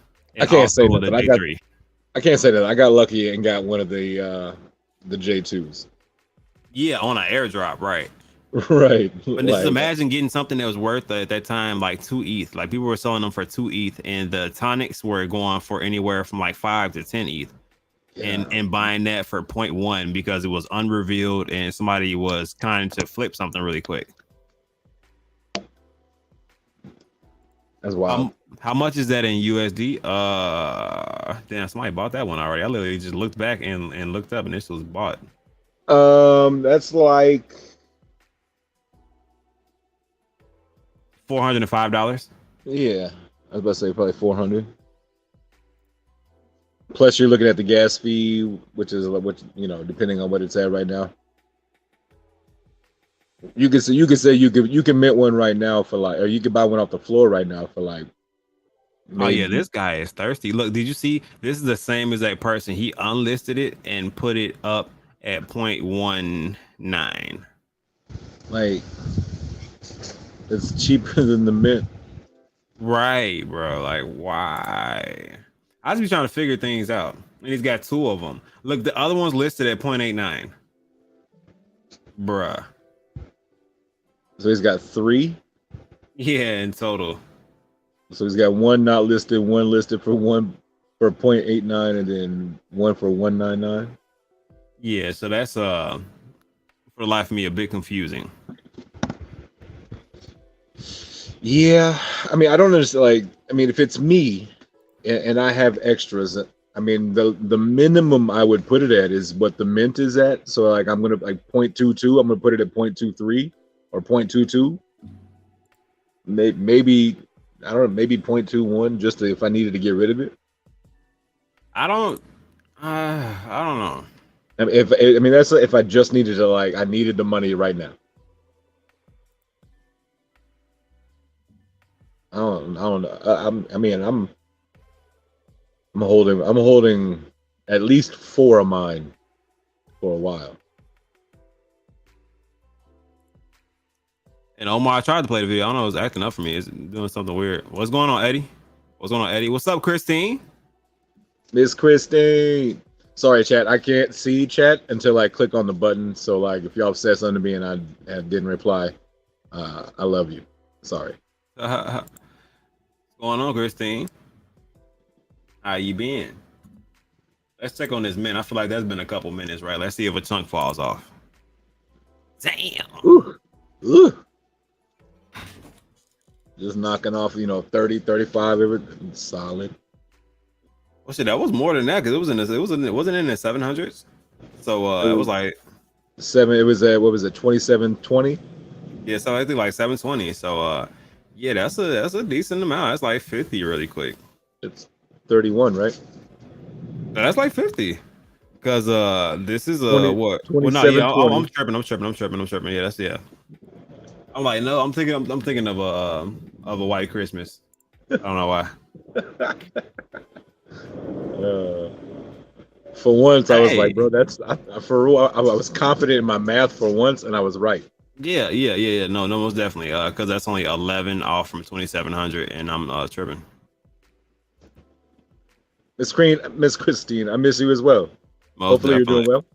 can't say that, the but J3. I can't say that. I got lucky and got one of the J2s. Yeah, on an airdrop, right? Right. But just imagine getting something that was worth at that time like 2 ETH. Like people were selling them for 2 ETH, and the tonics were going for anywhere from like 5 to 10 ETH. Yeah. And buying that for 0.1 because it was unrevealed and somebody was trying to flip something really quick. That's wild. How much is that in USD? Damn, somebody bought that one already. I literally just looked back and looked up, and this was bought. That's like $405. Yeah, I was about to say probably 400. Plus, you're looking at the gas fee, which depending on what it's at right now. You can say you can mint one right now for like, or you can buy one off the floor right now for like. Oh yeah, this guy is thirsty. Look, did you see? This is the same as that person. He unlisted it and put it up at 0.19. Like, it's cheaper than the mint. Right, bro. Like, why? I just be trying to figure things out. And he's got 2 of them. Look, the other one's listed at 0.89. Bruh. So he's got 3? Yeah, in total. So he's got one not listed, one listed for 0.89, and then one for 1.99. Yeah, so that's for the life of me a bit confusing. Yeah, I mean, I don't understand. Like, I mean, if it's me and I have extras, I mean, the minimum I would put it at is what the mint is at. So like, I'm gonna like 0.22. I'm gonna put it at 0.23 or 0.22. Maybe I don't know. Maybe 0.21 just if I needed to get rid of it. I don't know. I mean, that's if I just needed to, like, I needed the money right now. I don't know. I'm holding at least 4 of mine for a while. And Omar, I tried to play the video. I don't know, it was acting up for me. It's doing something weird. What's going on, Eddie? What's going on, Eddie? What's up, Christine? Miss Christine. Sorry, chat. I can't see chat until I click on the button. So, like, if y'all said something to me and I didn't reply, I love you. Sorry. What's going on, Christine? How you been? Let's check on this mint. I feel like that's been a couple minutes, right? Let's see if a chunk falls off. Damn. Ooh. Just knocking off, 30, 35, everything solid. Well, shit, that was more than that because it wasn't in the 700s. So it was like It was at what was it, 2720? yeah, so I think like 720. So yeah, that's a decent amount. That's like 50 really quick. It's 31, right? No, that's like 50. Because this is 20, what? Well, no, yeah, 2720. I'm tripping. Yeah, that's yeah. I'm like, no, I'm thinking of a White Christmas. I don't know why. For once, I was Hey. like, bro, for real. I was confident in my math for once, and I was right. Yeah. No, most definitely. Because that's only 11 off from 2,700, and I'm tripping. Miss Christine, I miss you as well. Most Hopefully, you're doing well.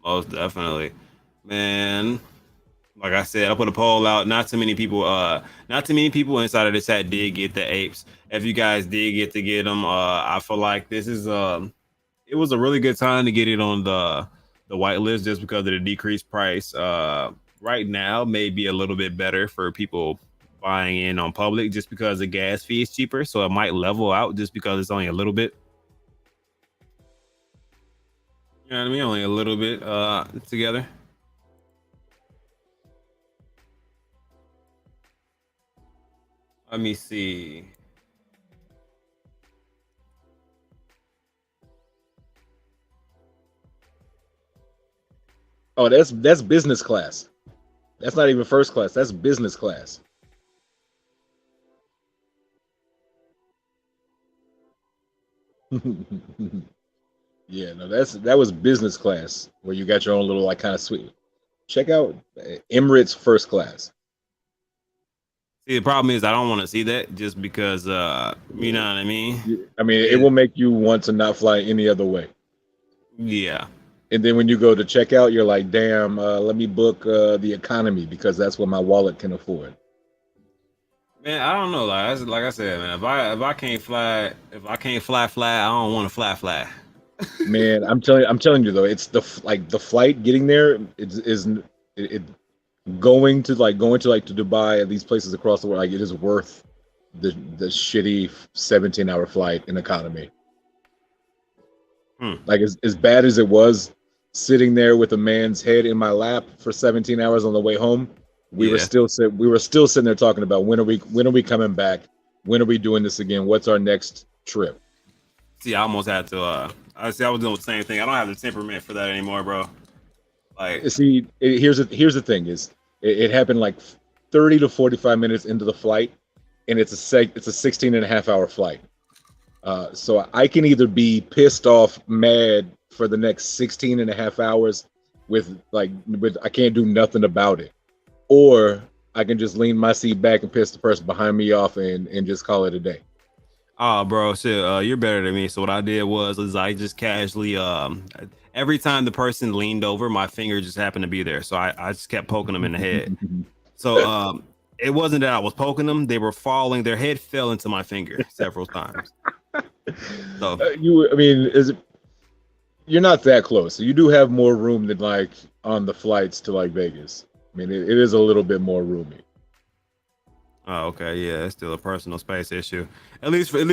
Most definitely, man. Like I said, I put a poll out. Not too many people inside of the chat did get the apes. If you guys did get to get them, I feel like this is it was a really good time to get it on the white list just because of the decreased price. Right now may be a little bit better for people buying in on public just because the gas fee is cheaper, so it might level out just because it's only a little bit. You know what I mean? Only a little bit together. Let me see. Oh, that's business class. That's not even first class. That's business class. Yeah, no, that was business class where you got your own little like kind of suite. Check out Emirates first class. See, the problem is I don't want to see that just because, you know what I mean? I mean, it will make you want to not fly any other way. Yeah. And then when you go to checkout, you're like, damn, let me book the economy because that's what my wallet can afford. Man, I don't know. Like I said, man, if I can't fly, I don't want to fly. Man, I'm telling you though, it's the flight getting there going to Dubai and these places across the world, like it is worth the shitty 17-hour flight in economy. Like as bad as it was sitting there with a man's head in my lap for 17 hours on the way home, we were still sitting there talking about when are we coming back? When are we doing this again? What's our next trip? See, I almost had to I was doing the same thing. I don't have the temperament for that anymore, bro. Like, see, here's the thing is it happened like 30 to 45 minutes into the flight, and it's a 16.5-hour flight. So I can either be pissed off, mad for the next 16.5 hours with I can't do nothing about it, or I can just lean my seat back and piss the person behind me off and just call it a day. oh, bro, shit, you're better than me. So what I did was I just casually every time the person leaned over, my finger just happened to be there, so I just kept poking them in the head. So it wasn't that I was poking them; they were falling. Their head fell into my finger several times. So you're not that close. So you do have more room than like on the flights to like Vegas. I mean, it is a little bit more roomy. Oh, okay, yeah, it's still a personal space issue. At least for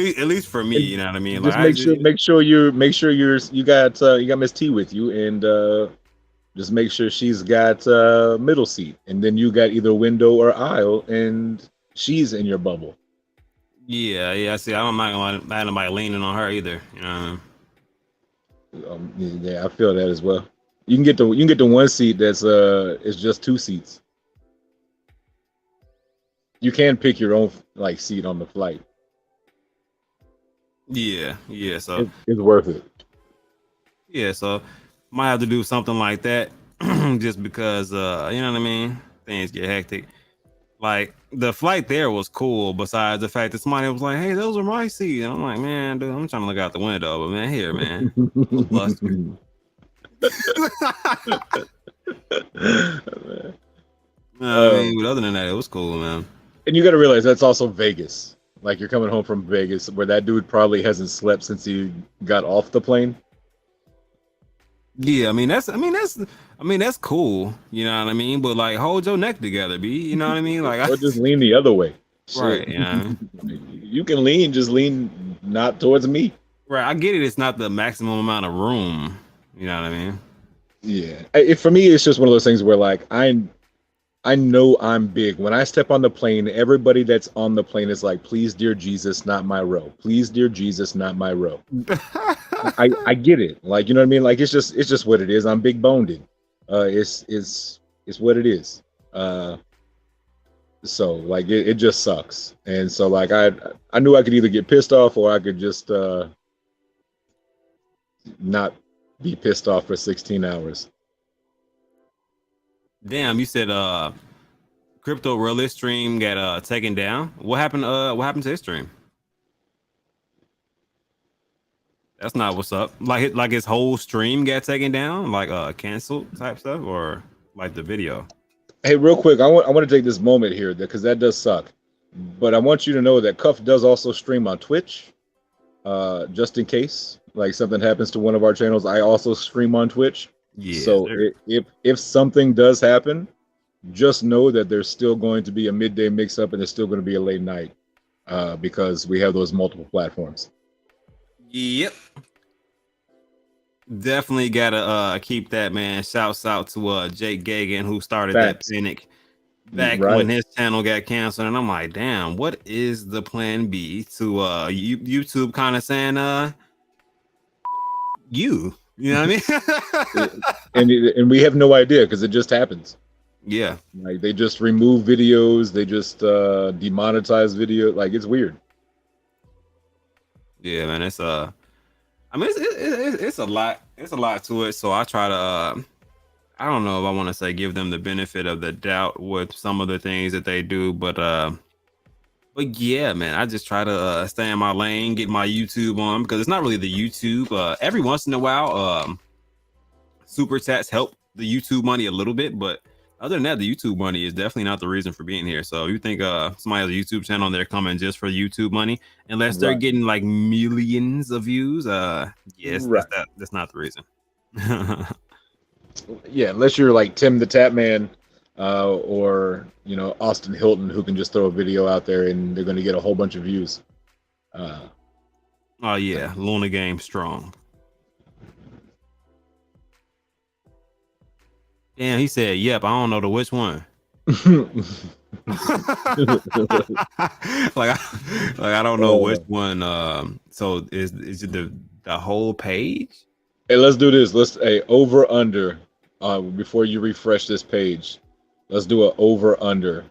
me, you know what I mean. Just Like, make sure you got Miss T with you, and just make sure she's got middle seat, and then you got either window or aisle, and she's in your bubble. Yeah. See, I'm not gonna let nobody leaning on her either. You know what I mean? Yeah, I feel that as well. You can get the one seat that's it's just two seats. You can pick your own like seat on the flight. Yeah. So it's worth it. Yeah, so might have to do something like that, just because you know what I mean. Things get hectic. Like the flight there was cool. Besides the fact that somebody was like, "Hey, those are my seats," and I'm like, "Man, dude, I'm trying to look out the window, but man, here, man." I mean, but other than that, it was cool, man. And you got to realize that's also Vegas. Like you're coming home from Vegas, where that dude probably hasn't slept since he got off the plane. Yeah, I mean that's cool. You know what I mean? But like, hold your neck together, B. You know what I mean? Like, or just lean the other way. Right? Yeah. You can lean, just lean not towards me. Right, I get it. It's not the maximum amount of room. You know what I mean? Yeah. For me, it's just one of those things where like I know I'm big. When I step on the plane, everybody that's on the plane is like, please, dear Jesus, not my row. Please, dear Jesus, not my row. I get it. Like, you know what I mean? Like it's just what it is. I'm big boned. It's what it is. So like it just sucks. And so like I knew I could either get pissed off or I could just not be pissed off for 16 hours. Damn, you said Crypto Realist stream got taken down. What happened to his stream? That's not what's up. Like his whole stream got taken down, like canceled type stuff, or like the video. Hey, real quick, I want to take this moment here because that does suck. But I want you to know that Cuff does also stream on Twitch. Just in case like something happens to one of our channels, I also stream on Twitch. Yeah. So if something does happen, just know that there's still going to be a midday mix up and there's still going to be a late night because we have those multiple platforms. Yep. Definitely gotta keep that, man. Shouts out to Jake Gagan, who started that panic back when his channel got canceled. And I'm like, damn, what is the plan B to YouTube kind of saying you know what I mean? and we have no idea because it just happens. Yeah. Like they just remove videos, they just demonetize video. Like it's weird. Yeah, man. It's I mean it's a lot. It's a lot to it. So I try to I don't know if I want to say give them the benefit of the doubt with some of the things that they do, but yeah, man, I just try to stay in my lane, get my YouTube on because it's not really the YouTube. Every once in a while, super chats help the YouTube money a little bit, but other than that, the YouTube money is definitely not the reason for being here. So if you think somebody has a YouTube channel and they're coming just for YouTube money, unless they're getting like millions of views, yes, that's not the reason. Yeah, unless you're like Tim the Tap Man or you know Austin Hilton, who can just throw a video out there and they're going to get a whole bunch of views. Oh yeah, Luna Game strong. Damn, he said, "Yep, I don't know which one." like I don't know which one. So is it the whole page? Hey, let's do this. Let's over under. Before you refresh this page, let's do an over under,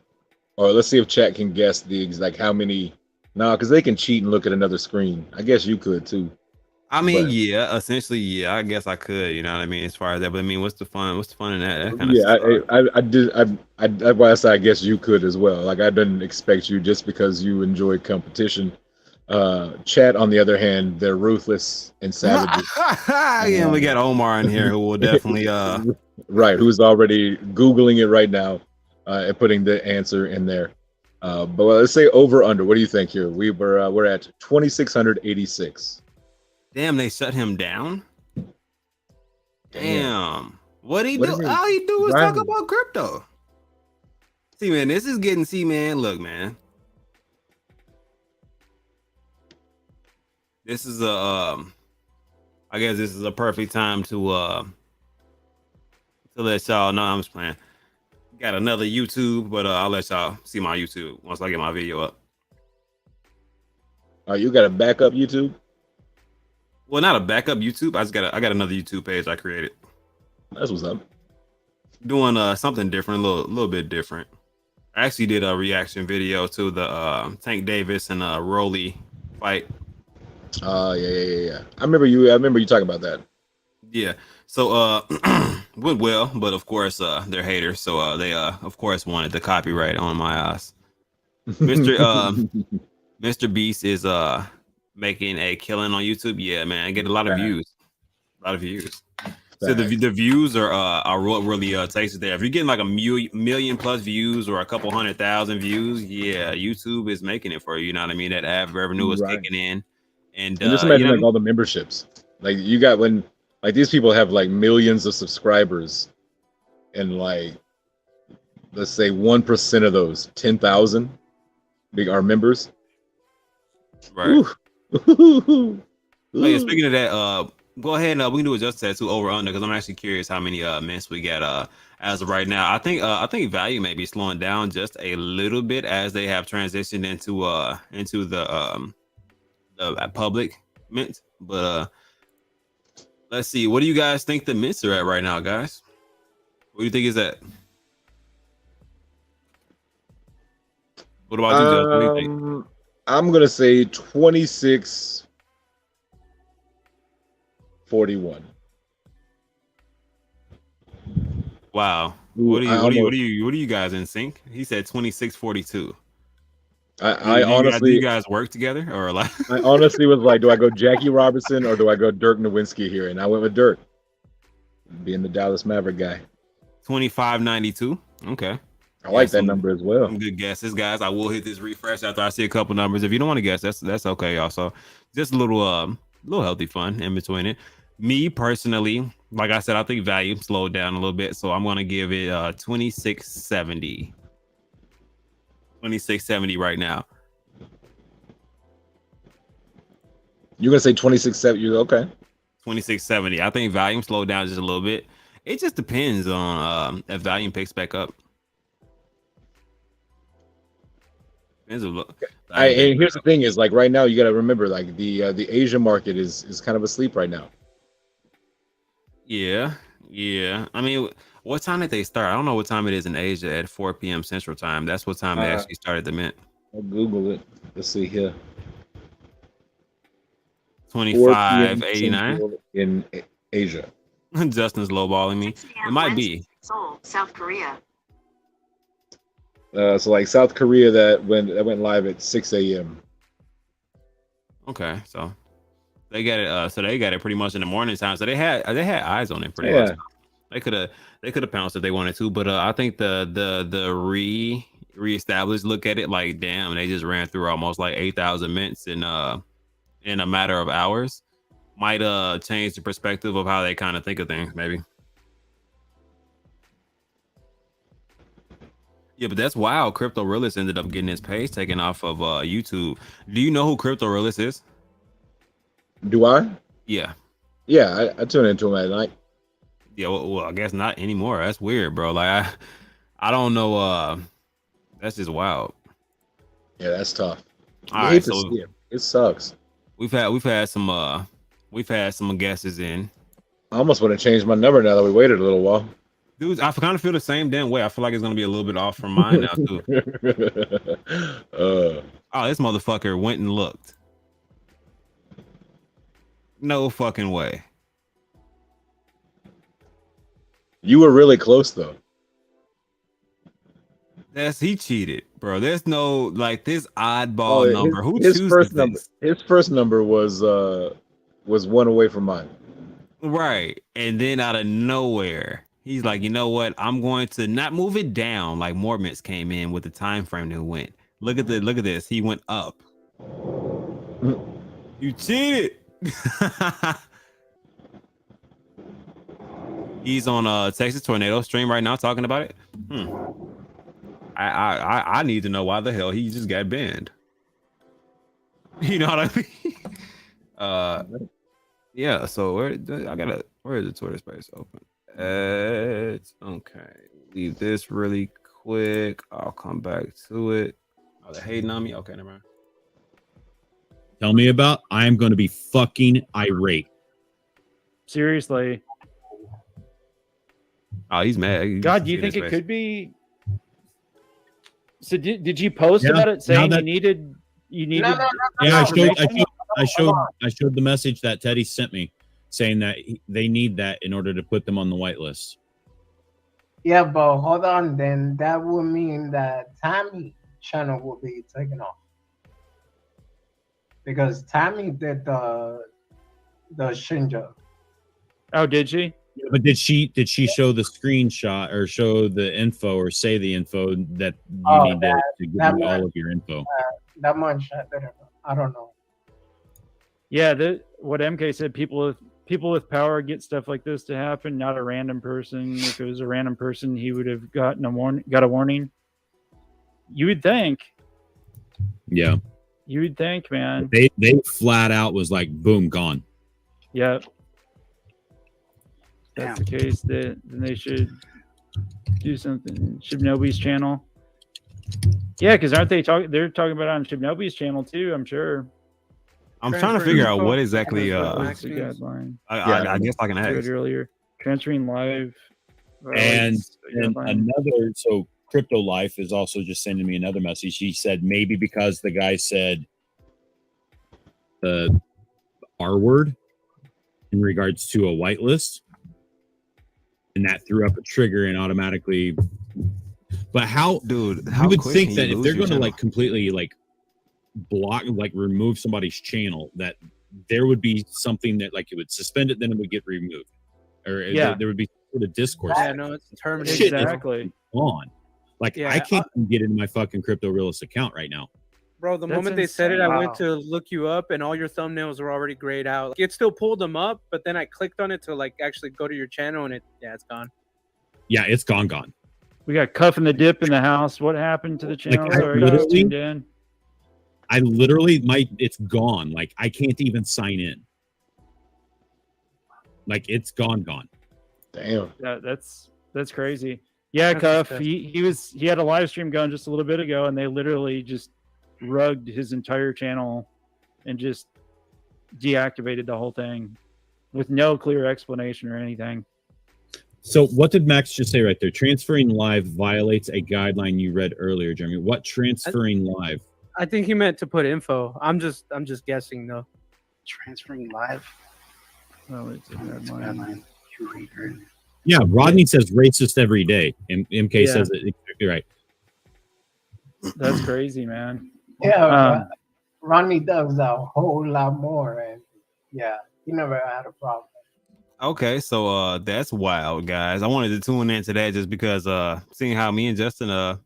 or let's see if chat can guess the exact how many. No, because they can cheat and look at another screen. I guess you could too. I mean, yeah, essentially, yeah. I guess I could. You know what I mean? As far as that, but I mean, what's the fun? What's the fun in that? That kind of stuff. That's why I said I guess you could as well. Like I didn't expect you just because you enjoy competition. Chat, on the other hand, they're ruthless and savage. Yeah, we got Omar in here who will definitely right, who's already Googling it right now and putting the answer in there. But let's say over under. What do you think here? We're at 2,686. Damn, they shut him down. Damn, what he do? All he do is talk about crypto. See, man, this is getting. See, man, look, man. This is I guess this is a perfect time to let y'all know. I'm just playing. Got another YouTube, but I'll let y'all see my YouTube once I get my video up. Oh, you got a backup YouTube? Well, not a backup YouTube. I got another YouTube page I created. That's what's up. Doing something different, a little bit different. I actually did a reaction video to the Tank Davis and Rolly fight. Yeah. I remember you talking about that. Yeah. So went well, but of course they're haters, so they of course wanted the copyright on my ass. Mr. Beast is making a killing on YouTube. Yeah, man, I get a lot of views. So the views are what really takes it there. If you're getting like a million plus views or a couple 100,000 views, yeah, YouTube is making it for you. You know what I mean? That ad revenue is kicking in. And just imagine like all the memberships. Like you got when like these people have like millions of subscribers, and like let's say 1% of those 10,000 are members. Right. Ooh. Oh yeah, speaking of that, go ahead and we can do a just tattoo over under because I'm actually curious how many mints we got as of right now. I think value may be slowing down just a little bit as they have transitioned into the public mint. But let's see, what do you guys think the mints are at right now, guys? What do you think is that? What about you, Joe? What do you think? I'm gonna say 2641. Wow. Ooh, What are you guys in sync? He said 2642. I Do honestly, you guys work together or like? I honestly was like, do I go Jackie Robinson or do I go Dirk Nowitzki here? And I went with Dirk, being the Dallas Maverick guy. 2592. Okay. I like that number as well. Some good guesses, guys. I will hit this refresh after I see a couple numbers. If you don't want to guess, that's okay. Also, just a little healthy fun in between it. Me personally, like I said, I think value slowed down a little bit, so I'm gonna give it 2670. 2670 right now. You're gonna say 2670? Okay. 2670. I think volume slowed down just a little bit. It just depends on if volume picks back up. Depends a little. And here's the thing: is like right now, you got to remember, like the Asian market is kind of asleep right now. Yeah. I mean, what time did they start? I don't know what time it is in Asia at 4 p.m. Central Time. That's what time they actually started the mint. I'll Google it. Let's see here. 2589 in Asia. Justin's lowballing me. It might be Seoul, South Korea. So like South Korea that went live at 6 a.m. Okay, so they got it. So they got it pretty much in the morning time. So they had eyes on it pretty much. They could have pounced if they wanted to, but I think the reestablished look at it like, damn, they just ran through almost like 8,000 mints in a matter of hours. Might change the perspective of how they kind of think of things, maybe. Yeah, but that's wild. Crypto Realist ended up getting his page taken off of YouTube. Do you know who Crypto Realist is? Do I? Yeah. Yeah, I tune into him at night. Yeah, well, I guess not anymore. That's weird, bro. Like I don't know. That's just wild. Yeah, that's tough. All right, so it sucks. We've had some guesses in. I almost want to change my number now that we waited a little while. Dude, I kind of feel the same damn way. I feel like it's gonna be a little bit off from mine now too. Oh, this motherfucker went and looked. No fucking way. You were really close though. He cheated, bro. There's no like this oddball number. Who his chooses first this? number? His first number was one away from mine. Right, and then out of nowhere, he's like, you know what? I'm going to not move it down like more mints came in with the time frame that went. Look at this. He went up. You cheated. He's on Texas Tornado stream right now talking about it. I need to know why the hell he just got banned. You know what I mean? Yeah, so where is the Twitter space open? It's okay. Leave this really quick. I'll come back to it. Oh, they're hating on me. Okay, never mind. Tell me about. I am going to be fucking irate. Seriously. Oh, he's mad. God, do you think it could be? So did you post about it saying you needed? Yeah, I showed the message that Teddy sent me saying that they need that in order to put them on the whitelist. Yeah, but hold on, then that would mean that Tammy channel will be taken off because Tammy did the Shinja. Oh, did she? But did she show the screenshot or show the info or say the info that you need to give me all of your info? That much I don't know. Yeah, what MK said, people with power get stuff like this to happen, not a random person. If it was a random person, he would have got a warning. You would think. Yeah. You would think, man. They flat out was like, boom, gone. Yep. If that's the case, then they should do something. Shibnobi's channel. Yeah, because aren't they talking? They're talking about it on Shibnobi's channel too. I'm sure. I'm trying to figure out what exactly. What's the guideline? I guess I can ask earlier. Transferring live. And guideline. another, so Crypto Life is also just sending me another message. He said maybe because the guy said the R word in regards to a whitelist, and that threw up a trigger and automatically. But how, dude? You would think that if they're going to like completely like block, like remove somebody's channel, that there would be something that like it would suspend it, then it would get removed, or there would be sort of discourse. Yeah, no, it's terminated. Shit is Exactly. on. Like Yeah, I can't even get into my fucking Crypto Realist account right now. Bro, the That's moment they said it, insane. I went Wow. to look you up, and all your thumbnails were already grayed out. Like, it still pulled them up, but then I clicked on it to like actually go to your channel, and it's gone. Yeah, it's gone. We got Cuff and the Dip in the house. What happened to the channel? I Sorry, I just tuned in. It's gone. Like I can't even sign in. Like it's gone. Damn. That's crazy. Yeah, That's Cuff. disgusting. He had a live stream going just a little bit ago, and they literally just rugged his entire channel and just deactivated the whole thing with no clear explanation or anything. So what did Max just say right there? Transferring live violates a guideline you read earlier, Jeremy. What transferring live? I think he meant to put info. I'm just guessing though. Transferring live. Oh, it's a guideline. Yeah, Rodney says racist every day, and MK Yeah. says it exactly right. That's crazy, man. Yeah, Ronnie does a whole lot more, and yeah, he never had a problem. Okay, so that's wild, guys. I wanted to tune into that just because seeing how me and Justin have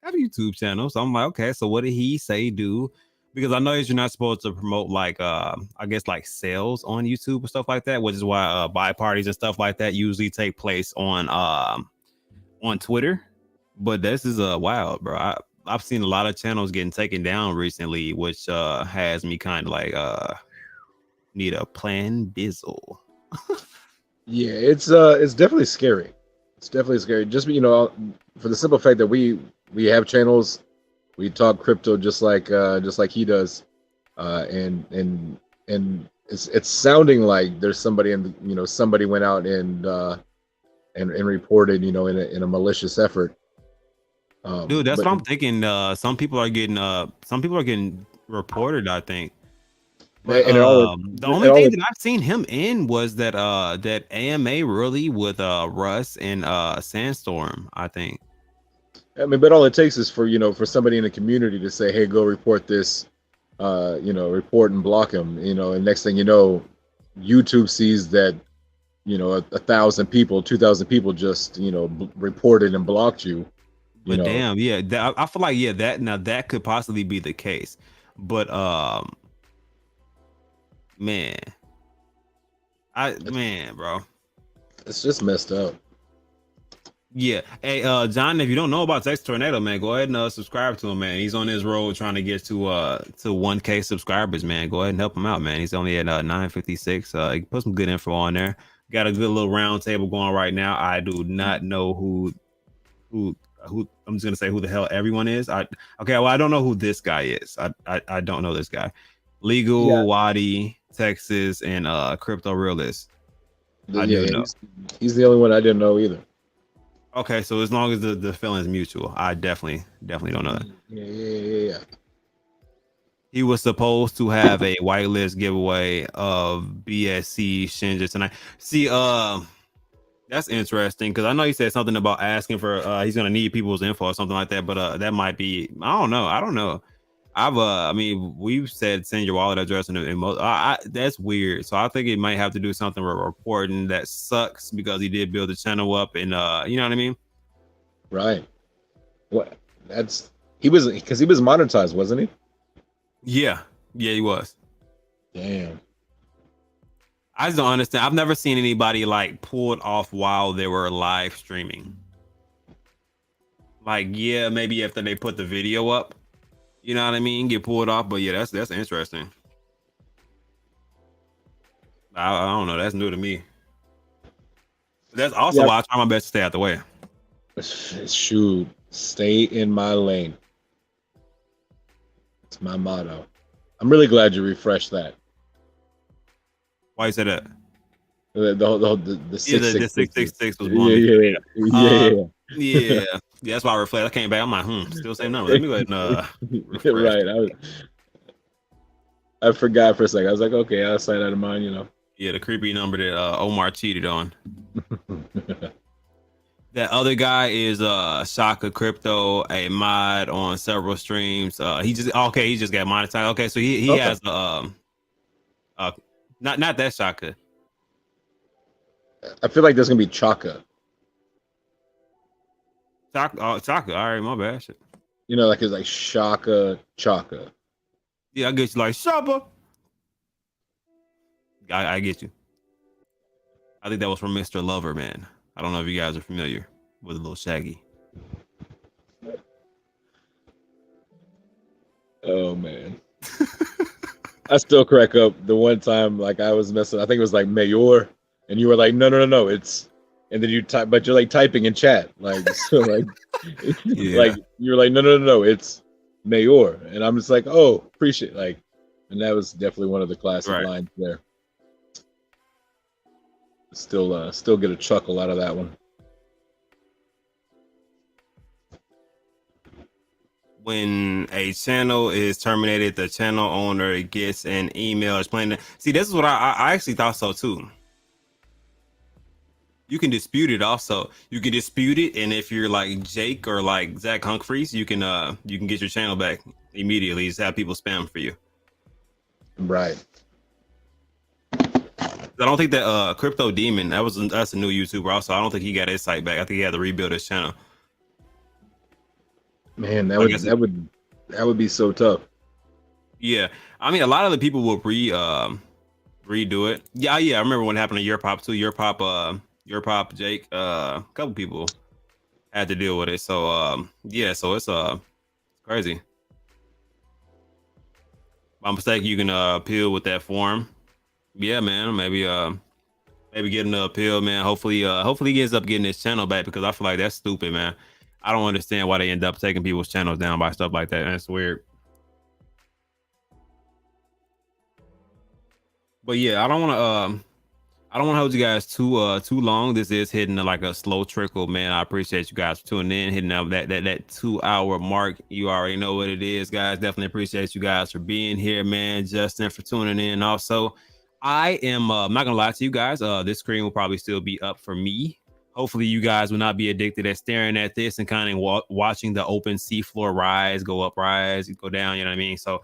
a YouTube channel. So I'm like, okay, so what did he say do? Because I know that you're not supposed to promote like I guess like sales on YouTube and stuff like that, which is why buy parties and stuff like that usually take place on Twitter. But this is wild, bro. I've seen a lot of channels getting taken down recently, which has me kind of like need a plan bizzle. Yeah, it's definitely scary. It's definitely scary. Just for the simple fact that we have channels, we talk crypto just like he does, and it's sounding like there's somebody somebody went out and reported in a malicious effort. Dude, that's what I'm thinking. Some people are getting reported, I think. But, the only thing that I've seen him in was that AMA really with Russ and Sandstorm, I think. I mean, but all it takes is for somebody in the community to say, "Hey, go report this," report and block him. And next thing you know, YouTube sees that 1,000 people, 2,000 people just reported and blocked you. But damn, yeah, I feel like that could possibly be the case. But man, bro, it's just messed up. Yeah. Hey, John, if you don't know about Tex Tornado, man, go ahead and subscribe to him, man. He's on his road trying to get to 1K subscribers, man. Go ahead and help him out, man. He's only at 956. He put some good info on there. Got a good little round table going right now. I do not know who I'm just gonna say who the hell everyone is. I don't know who this guy is. I don't know this guy. Legal, Wadi, Texas, and Crypto Realist. I do know. He's the only one I didn't know either. Okay, so as long as the feeling's mutual, I definitely don't know that. Yeah. He was supposed to have a whitelist giveaway of BSC Shinja tonight. See, that's interesting because I know he said something about asking for he's gonna need people's info or something like that, but that might be I don't know. We've said send your wallet address and most that's weird. So I think it might have to do something with reporting that sucks because he did build the channel up and you know what I mean? Right. What? He was monetized, wasn't he? Yeah, he was. Damn. I just don't understand. I've never seen anybody like pulled off while they were live streaming. Like, yeah, maybe after they put the video up. You know what I mean? Get pulled off. But yeah, that's interesting. I don't know. That's new to me. That's also why I try my best to stay out the way. Shoot, stay in my lane. It's my motto. I'm really glad you refreshed that. Why you said that? The 666 was one. Yeah. That's why I reflect. I came back. I'm like, still same number. Let me go ahead and refresh. Right. I forgot for a second. I was like, okay, I'll sign out of mine, you know. Yeah, the creepy number that Omar cheated on. That other guy is Shaka Crypto, a mod on several streams. He just got monetized. Okay, so he has not that Shaka. I feel like there's gonna be Chaka. Chaka. All right, my bad. Shit. You know, like it's like Shaka Chaka. Yeah, I get you. Like Shaka. I get you. I think that was from Mr. Lover, man. I don't know if you guys are familiar with a little Shaggy. Oh man. I still crack up the one time like I was messing. I think it was like Mayor, and you were like, no, it's, and then you type, but you're like typing in chat, like so, like, like you're like, no, it's Mayor, and I'm just like, oh, appreciate, like, and that was definitely one of the classic lines there. Still get a chuckle out of that one. When a channel is terminated, the channel owner gets an email explaining. See, this is what I actually thought so too. You can dispute it also. You can dispute it, and if you're like Jake or like Zach Humphreys, you can get your channel back immediately. Just have people spam for you. Right. I don't think that Crypto Demon, that's a new YouTuber also. I don't think he got his site back. I think he had to rebuild his channel. Man, that would be so tough. Yeah, I mean, a lot of the people will redo it. Yeah. I remember when it happened to Your Pop too. Your Pop, Jake, a couple people had to deal with it. So so it's crazy. By mistake, you can appeal with that form. Yeah, man, maybe getting the appeal, man. Hopefully he ends up getting his channel back, because I feel like that's stupid, man. I don't understand why they end up taking people's channels down by stuff like that. That's weird. But yeah, I don't want to hold you guys too long. This is hitting like a slow trickle, man. I appreciate you guys for tuning in, hitting up that 2 hour mark. You already know what it is, guys. Definitely appreciate you guys for being here, man. Justin for tuning in. Also, I am I'm not gonna lie to you guys. This screen will probably still be up for me. Hopefully you guys will not be addicted at staring at this and kind of watching the OpenSea floor rise, go up, rise, go down. You know what I mean? So,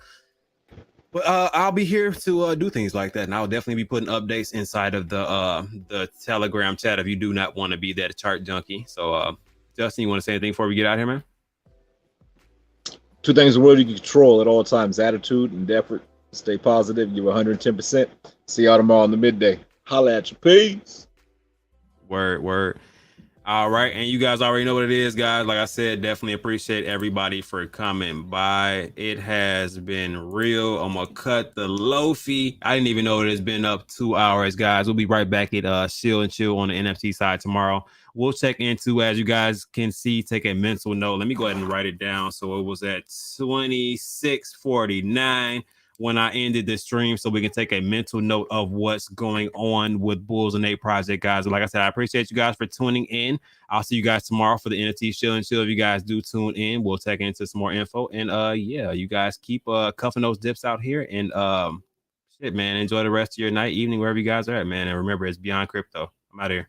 but I'll be here to do things like that, and I'll definitely be putting updates inside of the Telegram chat if you do not want to be that chart junkie. So, Justin, you want to say anything before we get out here, man? 2 things in the world you can control at all times: attitude and effort. Stay positive. Give 110%. See y'all tomorrow in the midday. Holla at you. Peace. Word. All right, and you guys already know what it is, guys. Like I said, definitely appreciate everybody for coming by. It has been real. I'm gonna cut the low fee. I didn't even know it has been up 2 hours, guys. We'll be right back at Chill and Chill on the NFT side tomorrow. We'll check into, as you guys can see, take a mental note. Let me go ahead and write it down. So it was at 26:49 when I ended the stream, so we can take a mental note of what's going on with Bulls and Ape Project, guys. And like I said, I appreciate you guys for tuning in. I'll see you guys tomorrow for the NFT Chill and Chill. If you guys do tune in, we'll take into some more info. And you guys keep cuffing those dips out here. And shit, man, enjoy the rest of your night, evening, wherever you guys are at, man. And remember, it's beyond crypto. I'm out of here.